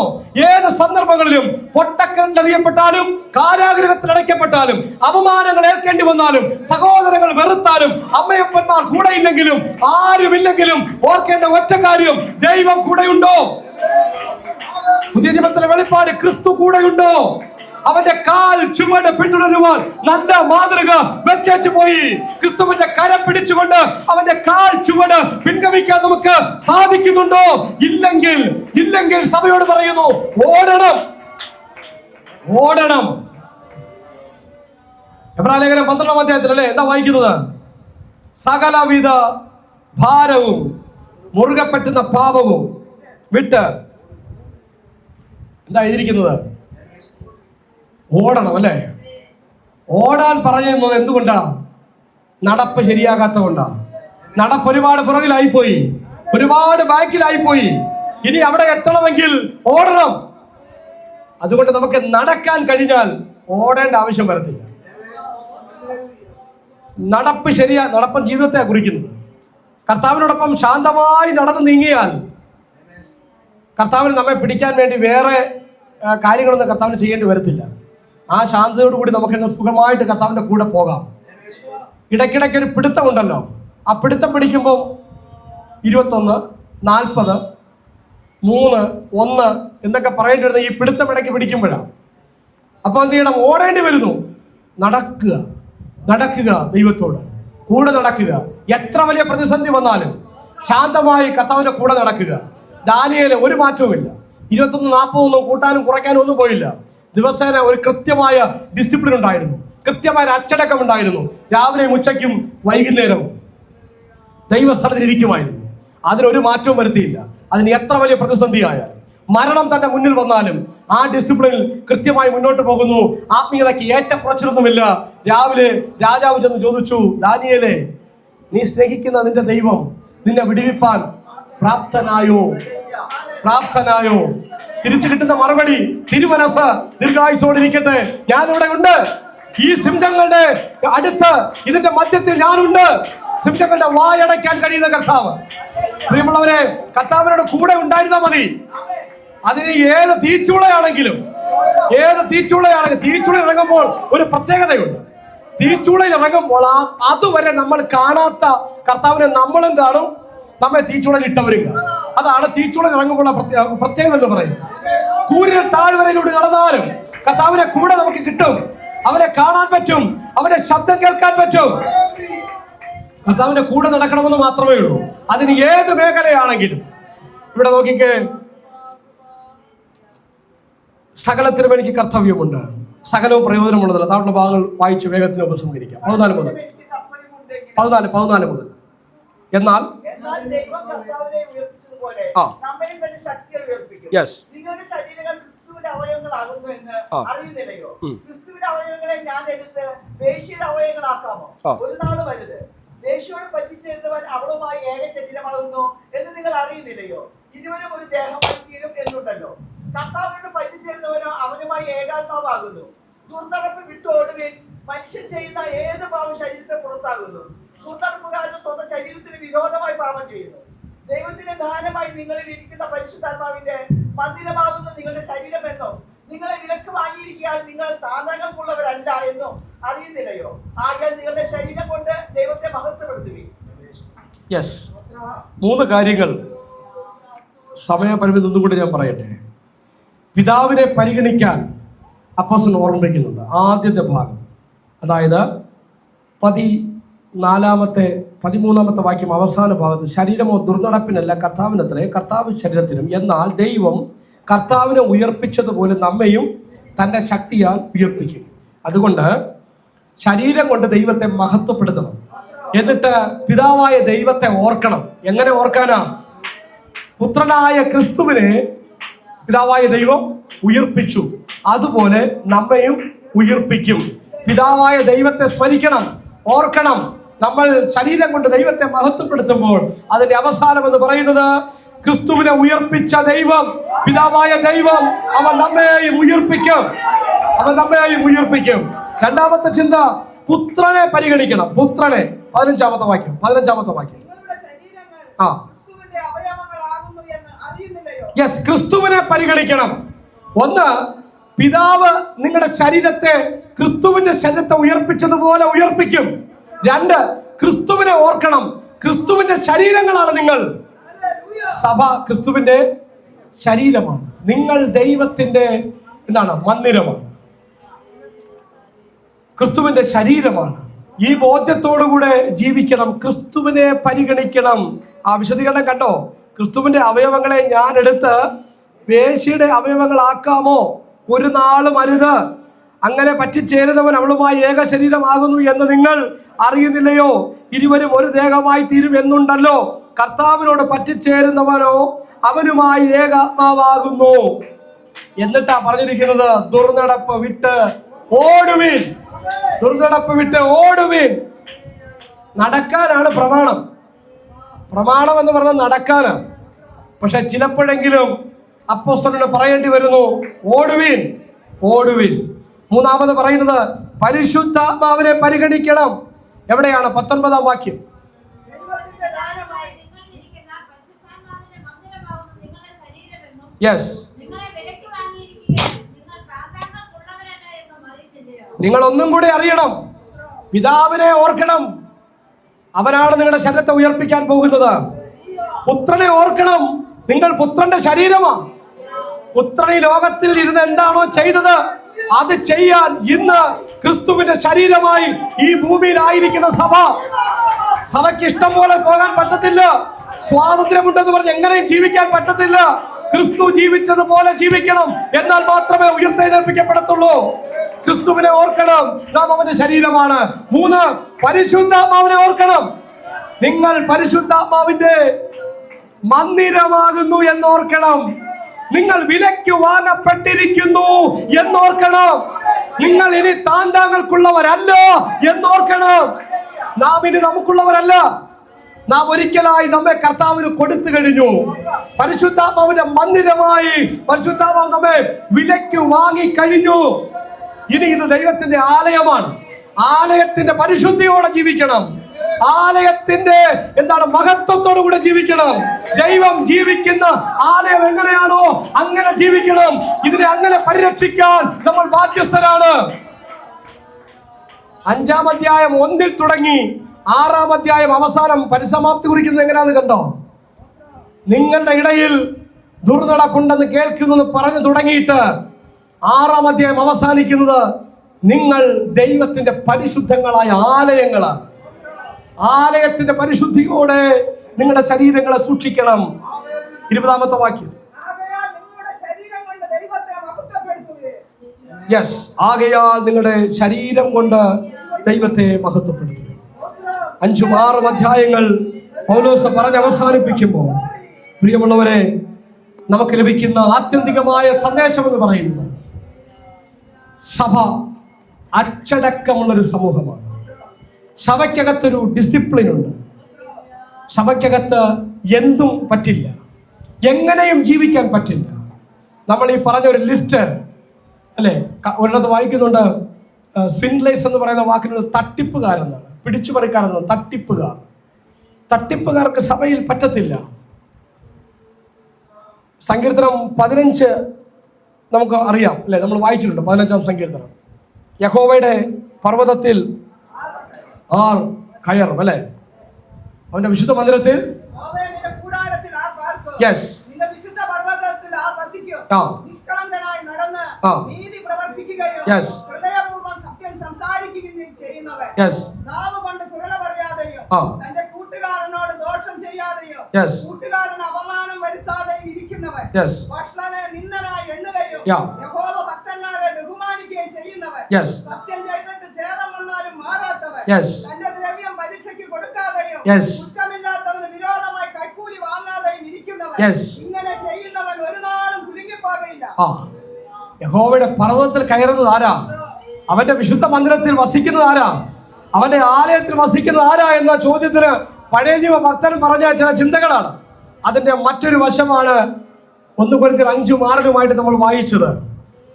ഏത് സന്ദർഭങ്ങളിലും പൊട്ടക്കിണറിയപ്പെട്ടാലും കാരാഗൃഹത്തിൽ അടയ്ക്കപ്പെട്ടാലും അപമാനങ്ങൾ ഏൽക്കേണ്ടി വന്നാലും സഹോദരങ്ങൾ വെറുത്താലും അമ്മയപ്പന്മാർ കൂടെയില്ലെങ്കിലും ആരുമില്ലെങ്കിലും ഓർക്കേണ്ട ഒറ്റ കാര്യം: ദൈവം കൂടെയുണ്ടോ? പുതിയ നിയമത്തിലെ വെളിപ്പാട്: ക്രിസ്തു കൂടെയുണ്ടോ? അവന്റെ കാൽ ചുവട് പിന്തുടരുവാൻ നല്ല മാതൃക വെച്ചു പോയി. ക്രിസ്തുവിന്റെ കരം പിടിച്ചുകൊണ്ട് അവന്റെ കാൽ ചുവട് പിൻഗമിക്കാൻ നമുക്ക് സാധിക്കുന്നുണ്ടോ? ഇല്ലെങ്കിൽ സഭയോട് പറയുന്നു, ഓടണം. എബ്രായലേഖനം 12-ാം അധ്യായത്തിൽ അല്ലേ എന്താ വായിക്കുന്നത്? സകലവിധ ഭാരവും മുറുകെ പറ്റുന്ന പാപവും വിട്ട് എന്താ എഴുതിയിരിക്കുന്നത്? ഓടണം അല്ലേ? ഓടാൻ പറയുന്നത് എന്തുകൊണ്ടാ? നടപ്പ് ശരിയാകാത്ത കൊണ്ടാ. നടപ്പ് ഒരുപാട് പുറകിലായിപ്പോയി, ഒരുപാട് ബാക്കിലായിപ്പോയി. ഇനി അവിടെ എത്തണമെങ്കിൽ ഓടണം. അതുകൊണ്ട് നമുക്ക് നടക്കാൻ ഓടേണ്ട ആവശ്യം വരത്തില്ല. നടപ്പൻ ജീവിതത്തെ കുറിക്കുന്നത്. കർത്താവിനോടൊപ്പം ശാന്തമായി നടന്നു നീങ്ങിയാൽ കർത്താവിന് നമ്മെ പിടിക്കാൻ വേണ്ടി വേറെ കാര്യങ്ങളൊന്നും കർത്താവിന് ചെയ്യേണ്ടി വരത്തില്ല. ആ ശാന്തതയോടുകൂടി നമുക്ക് സുഖമായിട്ട് കർത്താവിന്റെ കൂടെ പോകാം. ഇടയ്ക്കിടയ്ക്ക് ഒരു പിടുത്തമുണ്ടല്ലോ, ആ പിടുത്തം പിടിക്കുമ്പോൾ 21, 40, 3, 1 എന്നൊക്കെ പറയേണ്ടി വരുന്ന ഈ പിടുത്തം ഇടയ്ക്ക് പിടിക്കുമ്പോഴാണ്. അപ്പൊ എന്ത് ചെയ്യണം? ഓടേണ്ടി വരുന്നു. നടക്കുക, ദൈവത്തോട് കൂടെ നടക്കുക. എത്ര വലിയ പ്രതിസന്ധി വന്നാലും ശാന്തമായി കർത്താവിന്റെ കൂടെ നടക്കുക. ദാനിയേല് ഒരു മാറ്റവുമില്ല. 21, 40 കൂട്ടാനും കുറയ്ക്കാനും ഒന്നും പോയില്ല. ദിവസേന ഒരു കൃത്യമായ ഡിസിപ്ലിൻ ഉണ്ടായിരുന്നു, കൃത്യമായ അച്ചടക്കം ഉണ്ടായിരുന്നു. രാവിലെയും ഉച്ചയ്ക്കും വൈകുന്നേരവും ദൈവസ്ഥലത്തിൽ ഇരിക്കുമായിരുന്നു. അതിനൊരു മാറ്റവും വരുത്തിയില്ല. അതിന് എത്ര വലിയ പ്രതിസന്ധി ആയാലും, മരണം തന്നെ മുന്നിൽ വന്നാലും ആ ഡിസിപ്ലിനിൽ കൃത്യമായി മുന്നോട്ട് പോകുന്നു. ആത്മീയതയ്ക്ക് ഏറ്റക്കുറച്ചിലൊന്നുമില്ല. രാവിലെ രാജാവ് ചെന്ന് ചോദിച്ചു, ദാനിയേലേ, നീ സ്നേഹിക്കുന്ന നിന്റെ ദൈവം നിന്നെ വിടുവിപ്പാൻ പ്രാപ്തനായോ? തിരിച്ചു കിട്ടുന്ന മറുപടി: തിരുമനസ് ദീർഘായുസോടിരിക്കട്ടെ, ഞാനിവിടെ ഉണ്ട്. ഈ സിംഹങ്ങളുടെ അടുത്ത്, ഇതിന്റെ മധ്യത്തിൽ ഞാനുണ്ട്. സിംഹങ്ങളുടെ വായടയ്ക്കാൻ കഴിയുന്ന കർത്താവ്. പ്രിയമുള്ളവരെ, കർത്താവിനോട് കൂടെ ഉണ്ടായിരുന്നാൽ മതി. അതിന് ഏത് തീച്ചൂളയാണെങ്കിലും തീച്ചൂള ഇറങ്ങുമ്പോൾ ഒരു പ്രത്യേകതയുണ്ട്. തീച്ചൂളയിൽ ഇറങ്ങുമ്പോൾ അതുവരെ നമ്മൾ കാണാത്ത കർത്താവിനെ നമ്മളും കാണും, നമ്മെ തീച്ചൂളയിൽ ഇട്ടവരും കാണും. അതാണ് തീച്ചൂളയിൽ ഇറങ്ങുമ്പോൾ പ്രത്യേകത എന്ന് പറയുന്നത്. കൂരിൽ താഴ്വരയിലൂടെ നടന്നാലും കർത്താവിനെ കൂടെ നമുക്ക് കിട്ടും. അവനെ കാണാൻ പറ്റും, അവന്റെ ശബ്ദം കേൾക്കാൻ പറ്റും. കർത്താവിന്റെ കൂടെ നടക്കണമെന്ന് മാത്രമേ ഉള്ളൂ. അതിന് ഏത് മേഖലയാണെങ്കിലും. ഇവിടെ നോക്കിക്കേ, സകലത്തിനും എനിക്ക് കർത്തവ്യമുണ്ട്, സകലവും പ്രയോജനമുള്ളതല്ല. താഴെ ഭാഗങ്ങൾ വായിച്ച് വേഗത്തിന് ഉപസംഹരിക്കാം. 14 മുതൽ. എന്നാൽ നിങ്ങളുടെ ശരീരങ്ങൾ ക്രിസ്തുവിന്റെ അവയവങ്ങളാകുന്നു എന്ന് അറിയുന്നില്ലയോ? ക്രിസ്തുവിന്റെ അവയവങ്ങളെ ഞാൻ എടുത്ത് വേശ്യയുടെ അവയവങ്ങളാക്കാമോ? ഒരു നാൾ വരുത്, വേശ്യയോട് പറ്റിച്ചേരുന്നവൻ അവളുമായി ഏക ശരീരമാകുന്നു എന്ന് നിങ്ങൾ അറിയുന്നില്ലയോ? ഇരുവരും ഒരു ദേഹമായി തീരും എന്നുണ്ടല്ലോ. കർത്താവിനോട് പറ്റിച്ചേരുന്നവനോ അവനുമായി ഏകാത്മാവാകുന്നു. ദുർനടപ്പ് വിട്ടോടുകയും മനുഷ്യൻ ചെയ്യുന്ന ഏത് പാവം ശരീരത്തെ പുറത്താകുന്നു. ദുർനടപ്പുകാരൻ സ്വന്തം ശരീരത്തിന് വിരോധമായി പാപം ചെയ്യുന്നു. ദൈവത്തിന്റെ ദാനമായി നിങ്ങളിൽ ഇരിക്കുന്ന പരിശുദ്ധാത്മാവിന്റെ മന്ദിരമാകുന്ന നിങ്ങളുടെ ശരീരം എന്നോ നിങ്ങളെ വിലക്ക് വാങ്ങിയിരിക്കാൻ നിങ്ങൾ താന്തകമുള്ളവരല്ല എന്നോ അറിയുന്നില്ലയോ? ആകയാൽ നിങ്ങളുടെ ശരീരം കൊണ്ട് ദൈവത്തെ മഹത്വപ്പെടുത്തുകയും. 3 കാര്യങ്ങൾ സമയപരിമിതി ഒന്നുകൂടി ഞാൻ പറയട്ടെ. പിതാവിനെ പരിഗണിക്കാൻ അപ്പോസ്തലൻ ഓർമ്മിപ്പിക്കുന്നുണ്ട്. ആദ്യത്തെ ഭാഗം, അതായത് 14-ാമത്തെ 13-ാമത്തെ വാക്യം അവസാന ഭാഗത്ത്, ശരീരമോ ദുർനടപ്പിനല്ല കർത്താവിനത്രേ, കർത്താവ് ശരീരത്തിനും. എന്നാൽ ദൈവം കർത്താവിനെ ഉയർപ്പിച്ചതുപോലെ നമ്മയും തൻ്റെ ശക്തിയാൽ ഉയർപ്പിക്കും. അതുകൊണ്ട് ശരീരം കൊണ്ട് ദൈവത്തെ മഹത്വപ്പെടുത്തണം. എന്നിട്ട് പിതാവായ ദൈവത്തെ ഓർക്കണം. എങ്ങനെ ഓർക്കാനാ? പുത്രനായ ക്രിസ്തുവിനെ പിതാവായ ദൈവം ഉയർപ്പിച്ചു, അതുപോലെ നമ്മയും ഉയർപ്പിക്കും. പിതാവായ ദൈവത്തെ സ്മരിക്കണം, ഓർക്കണം. നമ്മൾ ശരീരം കൊണ്ട് ദൈവത്തെ മഹത്വപ്പെടുത്തുമ്പോൾ അതിന്റെ അവസാനം എന്ന് പറയുന്നത്, ക്രിസ്തുവിനെ ഉയർപ്പിച്ച ദൈവം, പിതാവായ ദൈവം, അവൻ നമ്മെയും ഉയർപ്പിക്കും. അവൻ നമ്മെയും ഉയർപ്പിക്കും. രണ്ടാമത്തെ ചിന്ത, പുത്രനെ പരിഗണിക്കണം. പുത്രനെ 15-ാമത്തെ വാക്യം. ആ, യെസ്, ക്രിസ്തുവിനെ പരിഗണിക്കണം. ഒന്ന്, പിതാവ് നിങ്ങളുടെ ശരീരത്തെ ക്രിസ്തുവിന്റെ ശരീരത്തെ ഉയർപ്പിച്ചതുപോലെ ഉയർപ്പിക്കും. രണ്ട്, ക്രിസ്തുവിനെ ഓർക്കണം. ക്രിസ്തുവിന്റെ ശരീരങ്ങളാണ് നിങ്ങൾ. സഭ ക്രിസ്തുവിന്റെ ശരീരമാണ്. നിങ്ങൾ ദൈവത്തിന്റെ മന്ദിരമാണ്, ക്രിസ്തുവിന്റെ ശരീരമാണ്. ഈ ബോധ്യത്തോടുകൂടെ ജീവിക്കണം. ക്രിസ്തുവിനെ പരിഗണിക്കണം. ആ വിശദീകരണം കണ്ടോ? ക്രിസ്തുവിന്റെ അവയവങ്ങളെ ഞാൻ എടുത്ത് വേശ്യയുടെ അവയവങ്ങളാക്കാമോ? ഒരു നാളും അരുത്. അങ്ങനെ പറ്റിച്ചേരുന്നവൻ അവളുമായി ഏക ശരീരമാകുന്നു എന്ന് നിങ്ങൾ അറിയുന്നില്ലയോ? ഇരുവരും ഒരു ദേഹമായി തീരും എന്നുണ്ടല്ലോ. കർത്താവിനോട് പറ്റിച്ചേരുന്നവനോ അവനുമായി ഏകാത്മാവാകുന്നു. എന്നിട്ടാ പറഞ്ഞിരിക്കുന്നത്, ദുർനടപ്പ് വിട്ട് ഓടുവിൻ. ദുർനടപ്പ് വിട്ട് ഓടുവിൻ. നടക്കാനാണ് പ്രമാണം. പ്രമാണം എന്ന് പറഞ്ഞാൽ നടക്കാനാണ്. പക്ഷെ ചിലപ്പോഴെങ്കിലും അപ്പോസ്തലനോട് പറയേണ്ടി വരുന്നു, ഓടുവിൻ, ഓടുവിൻ. മൂന്നാമത് പറയുന്നത്, പരിശുദ്ധാത്മാവിനെ പരിഗണിക്കണം. എവിടെയാണ്? 19-ാം വാക്യം. യെസ്, നിങ്ങൾ ഒന്നും കൂടി അറിയണം. പിതാവിനെ ഓർക്കണം. അവനാണ് നിങ്ങളുടെ ശരീരത്തെ ഉയർപ്പിക്കാൻ പോകുന്നത്. പുത്രനെ ഓർക്കണം. നിങ്ങൾ പുത്രന്റെ ശരീരമാണ്. പുത്രൻ ഈ ലോകത്തിൽ ഇരുന്ന് എന്താണോ ചെയ്തത് അത് ചെയ്യാൻ ഇന്ന് ക്രിസ്തുവിന്റെ ശരീരമായി ഈ ഭൂമിയിലായിരിക്കുന്ന സഭയ്ക്ക് ഇഷ്ടം പോലെ പോകാൻ പറ്റത്തില്ല. സ്വാതന്ത്ര്യമുണ്ടെന്ന് പറഞ്ഞ് എങ്ങനെയും ജീവിക്കാൻ പറ്റത്തില്ല. ക്രിസ്തു ജീവിച്ചതുപോലെ ജീവിക്കണം. എന്നാൽ മാത്രമേ ഉയർത്തെഴുന്നേൽപ്പിക്കപ്പെടത്തുള്ളൂ. ക്രിസ്തുവിനെ ഓർക്കണം. നാം അവന്റെ ശരീരമാണ്. 3, പരിശുദ്ധാത്മാവിനെ ഓർക്കണം. നിങ്ങൾ പരിശുദ്ധാത്മാവിന്റെ മന്ദിരമാകുന്നു എന്നോർക്കണം. നിങ്ങൾ വിലയ്ക്ക് വാങ്ങപ്പെട്ടിരിക്കുന്നു എന്നോർക്കണം. നിങ്ങൾ ഇനി താന്താങ്ങൾക്കുള്ളവരല്ല എന്നോർക്കണം. നാം ഇനി നമുക്കുള്ളവരല്ല. നാം ഒരിക്കലായി നമ്മെ കർത്താവിന് കൊടുത്തു കഴിഞ്ഞു. പരിശുദ്ധാത്മാവിന്റെ മന്ദിരമായി പരിശുദ്ധാത്മാവ് നമ്മെ വിലയ്ക്ക് വാങ്ങിക്കഴിഞ്ഞു. ഇനി ഇത് ദൈവത്തിന്റെ ആലയമാണ്. ആലയത്തിന്റെ പരിശുദ്ധിയോടെ ജീവിക്കണം. ആലയത്തിന്റെ മഹത്വത്തോടു കൂടെ ജീവിക്കണം. ദൈവം ജീവിക്കുന്ന ആലയം എങ്ങനെയാണോ അങ്ങനെ ജീവിക്കണം. ഇതിനെ അങ്ങനെ പരിരക്ഷിക്കാൻ നമ്മൾ ബാധ്യസ്ഥരാണ്. 5-ാം അധ്യായം 1 തുടങ്ങി 6-ാം അധ്യായം അവസാനം പരിസമാപ്തി കുറിക്കുന്നത് എങ്ങനെയാണെന്ന് കണ്ടോ? നിങ്ങളുടെ ഇടയിൽ ദുർനടപ്പുണ്ടെന്ന് കേൾക്കുന്നു പറഞ്ഞു തുടങ്ങിയിട്ട് 6-ാം അധ്യായം അവസാനിക്കുന്നത്, നിങ്ങൾ ദൈവത്തിന്റെ പരിശുദ്ധങ്ങളായ ആലയങ്ങളാണ്. ആലയത്തിന്റെ പരിശുദ്ധിയോടെ നിങ്ങളുടെ ശരീരങ്ങളെ സൂക്ഷിക്കണം. 20-ാമത്തെ വാക്യം. യെസ്, ആകയാൽ നിങ്ങളുടെ ശരീരം കൊണ്ട് ദൈവത്തെ മഹത്വപ്പെടുത്തുക. 5-ഉം 6-ഉം അധ്യായങ്ങൾ പൗലോസ് പറഞ്ഞ് അവസാനിപ്പിക്കുമ്പോൾ, പ്രിയമുള്ളവരെ, നമുക്ക് ലഭിക്കുന്ന ആത്യന്തികമായ സന്ദേശം എന്ന് പറയുന്നത്, സഭ അച്ചടക്കമുള്ളൊരു സമൂഹമാണ്. സഭയ്ക്കകത്തൊരു ഡിസിപ്ലിൻ ഉണ്ട്. സഭയ്ക്കകത്ത് എന്തും പറ്റില്ല, എങ്ങനെയും ജീവിക്കാൻ പറ്റില്ല. നമ്മൾ ഈ പറഞ്ഞ ഒരു ലിസ്റ്റ് അല്ലേ, ഒരിടത്ത് വായിക്കുന്നുണ്ട്, സ്വിൻഡ്ലേഴ്സ് എന്ന് പറയുന്ന വാക്കിനോട് തട്ടിപ്പുകാരെന്നാണ്, പിടിച്ചുപറിക്കാരെന്നാണ്. തട്ടിപ്പുകാർക്ക് സഭയിൽ പറ്റത്തില്ല. സങ്കീർത്തനം 15 നമുക്ക് അറിയാം അല്ലെ, നമ്മൾ വായിച്ചിട്ടുണ്ട്. 15-ാം സങ്കീർത്തനം. യഹോവയുടെ പർവ്വതത്തിൽ ആർ കയറും അല്ലെ, അവന്റെ വിശുദ്ധ മന്ദിരത്തിൽ. യെസ്, യെസ് കൂട്ടുകാരന് അപമാനം വരുത്താതെ ഇരിക്കുന്നവൻ, യെസ് ഭക്ഷണനെ നിന്ദനായി എണ്ണുകയും യഹോവ ഭക്തന്മാരെ ബഹുമാനിക്കുകയും ചെയ്യുന്നവൻ, യെസ് സത്യം ചെയ്തിട്ട് ഛേദം വന്നാലും മാറാത്തവൻ, യെസ് തന്റെ ദ്രവ്യം പലിശയ്ക്ക് കൊടുക്കാതെയും യെസ് കുറ്റമില്ലാത്തവന് വിരോധമായി കൈക്കൂലി വാങ്ങാതെയും ഇരിക്കുന്നവൻ, യെസ് ഇങ്ങനെ ചെയ്യുന്നവൻ ഒരു നാളും കുലുങ്ങിപ്പോകയില്ല. യഹോവയുടെ പർവ്വതത്തിൽ കയറുന്നത് ആരാ? അവന്റെ വിശുദ്ധ മന്ദിരത്തിൽ വസിക്കുന്നത് ആരാ? അവന്റെ ആലയത്തിൽ വസിക്കുന്നത് ആരാ എന്ന ചോദ്യത്തിന് പഴയ നിയമ ഭക്തൻ പറഞ്ഞ ചില ചിന്തകളാണ്. അതിന്റെ മറ്റൊരു വശമാണ് 1 കൊരിന്ത്യർ 5:6 നമ്മൾ വായിച്ചത്.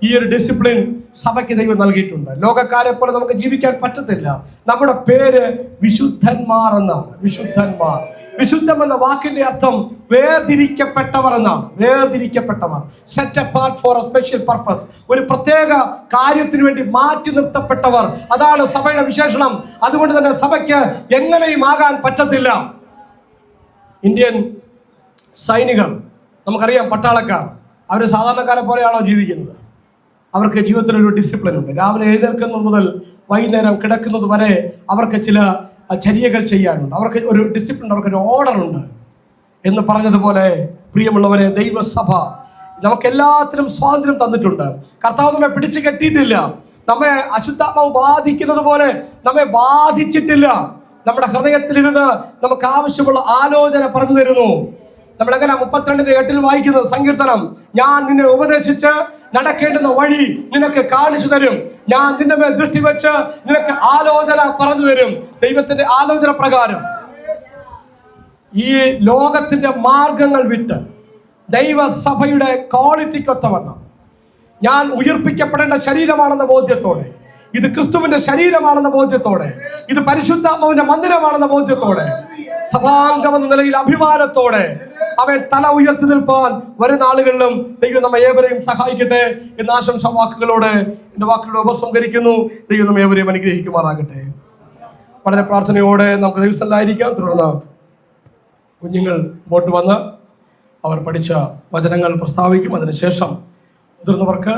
ഈ ഒരു ഡിസിപ്ലിൻ സഭയ്ക്ക് ദൈവം നൽകിയിട്ടുണ്ട്. ലോകക്കാരെ പോലെ നമുക്ക് ജീവിക്കാൻ പറ്റത്തില്ല. നമ്മുടെ പേര് വിശുദ്ധന്മാർ എന്നാണ്. വിശുദ്ധന്മാർ, വിശുദ്ധം എന്ന വാക്കിന്റെ അർത്ഥം വേർതിരിക്കപ്പെട്ടവർ എന്നാണ്. വേർതിരിക്കപ്പെട്ടവർ, set apart for a special purpose, ഒരു പ്രത്യേക കാര്യത്തിന് വേണ്ടി മാറ്റി നിർത്തപ്പെട്ടവർ. അതാണ് സഭയുടെ വിശേഷണം. അതുകൊണ്ട് തന്നെ സഭയ്ക്ക് എങ്ങനെയും ആകാൻ പറ്റത്തില്ല. ഇന്ത്യൻ സൈനികർ, നമുക്കറിയാം, പട്ടാളക്കാർ, അവർ സാധാരണക്കാരെ പോലെയാണോ ജീവിക്കുന്നത്? അവർക്ക് ജീവിതത്തിലൊരു ഡിസിപ്ലിൻ ഉണ്ട്. രാവിലെ എഴുന്നേൽക്കുന്നത് മുതൽ വൈകുന്നേരം കിടക്കുന്നത് വരെ അവർക്ക് ചില ചര്യകൾ ചെയ്യാനുണ്ട്. അവർക്ക് ഒരു ഡിസിപ്ലിൻ, അവർക്കൊരു ഓർഡർ ഉണ്ട്. എന്ന് പറഞ്ഞതുപോലെ പ്രിയമുള്ളവരെ, ദൈവസഭ നമുക്കെല്ലാത്തിനും സ്വാതന്ത്ര്യം തന്നിട്ടുണ്ട്. കർത്താവ് നമ്മെ പിടിച്ചു കെട്ടിയിട്ടില്ല. നമ്മെ അശുദ്ധാത്മാവ് ബാധിക്കുന്നത് പോലെ നമ്മെ ബാധിച്ചിട്ടില്ല. നമ്മുടെ ഹൃദയത്തിലിരുന്ന് നമുക്ക് ആവശ്യമുള്ള ആലോചന പറഞ്ഞു തരുന്നു. നമ്മളെങ്ങനെ 32:8 വായിക്കുന്നത് സങ്കീർത്തനം, ഞാൻ നിന്നെ ഉപദേശിച്ച് നടക്കേണ്ടുന്ന വഴി നിനക്ക് കാണിച്ചു തരും, ഞാൻ നിന്റെ മേൽ ദൃഷ്ടി വെച്ച് നിനക്ക് ആലോചന പറഞ്ഞു തരും. ദൈവത്തിന്റെ ആലോചന പ്രകാരം ഈ ലോകത്തിന്റെ മാർഗങ്ങൾ വിട്ട് ദൈവസഭയുടെ ക്വാളിറ്റിക്കൊത്തവണ്ണം ഞാൻ ഉയർപ്പിക്കപ്പെടേണ്ട ശരീരമാണെന്ന ബോധ്യത്തോടെ, ഇത് ക്രിസ്തുവിന്റെ ശരീരമാണെന്ന ബോധ്യത്തോടെ, ഇത് പരിശുദ്ധാത്മാവിന്റെ മന്ദിരമാണെന്ന ബോധ്യത്തോടെ, സഭാംഗം എന്ന നിലയിൽ അഭിമാനത്തോടെ അവൻ തല ഉയർത്തി നിൽപ്പാൻ വരുന്ന നാളുകളിലും ദൈവം നമ്മെ ഏവരെയും സഹായിക്കട്ടെ എന്ന ആശംസാ വാക്കുകളോടെ എന്റെ വാക്കുകളോട് ഉപസംഹരിക്കുന്നു. ദൈവം നമ്മെ ഏവരെയും അനുഗ്രഹിക്കുമാറാകട്ടെ. വളരെ പ്രാർത്ഥനയോടെ നമുക്ക് ദൈവസ്ഥലായിരിക്കാം. തുടർന്ന് കുഞ്ഞുങ്ങൾ മുമ്പോട്ട് വന്ന് അവർ പഠിച്ച വചനങ്ങൾ പ്രസ്താവിക്കും. അതിനുശേഷം മുതിർന്നവർക്ക്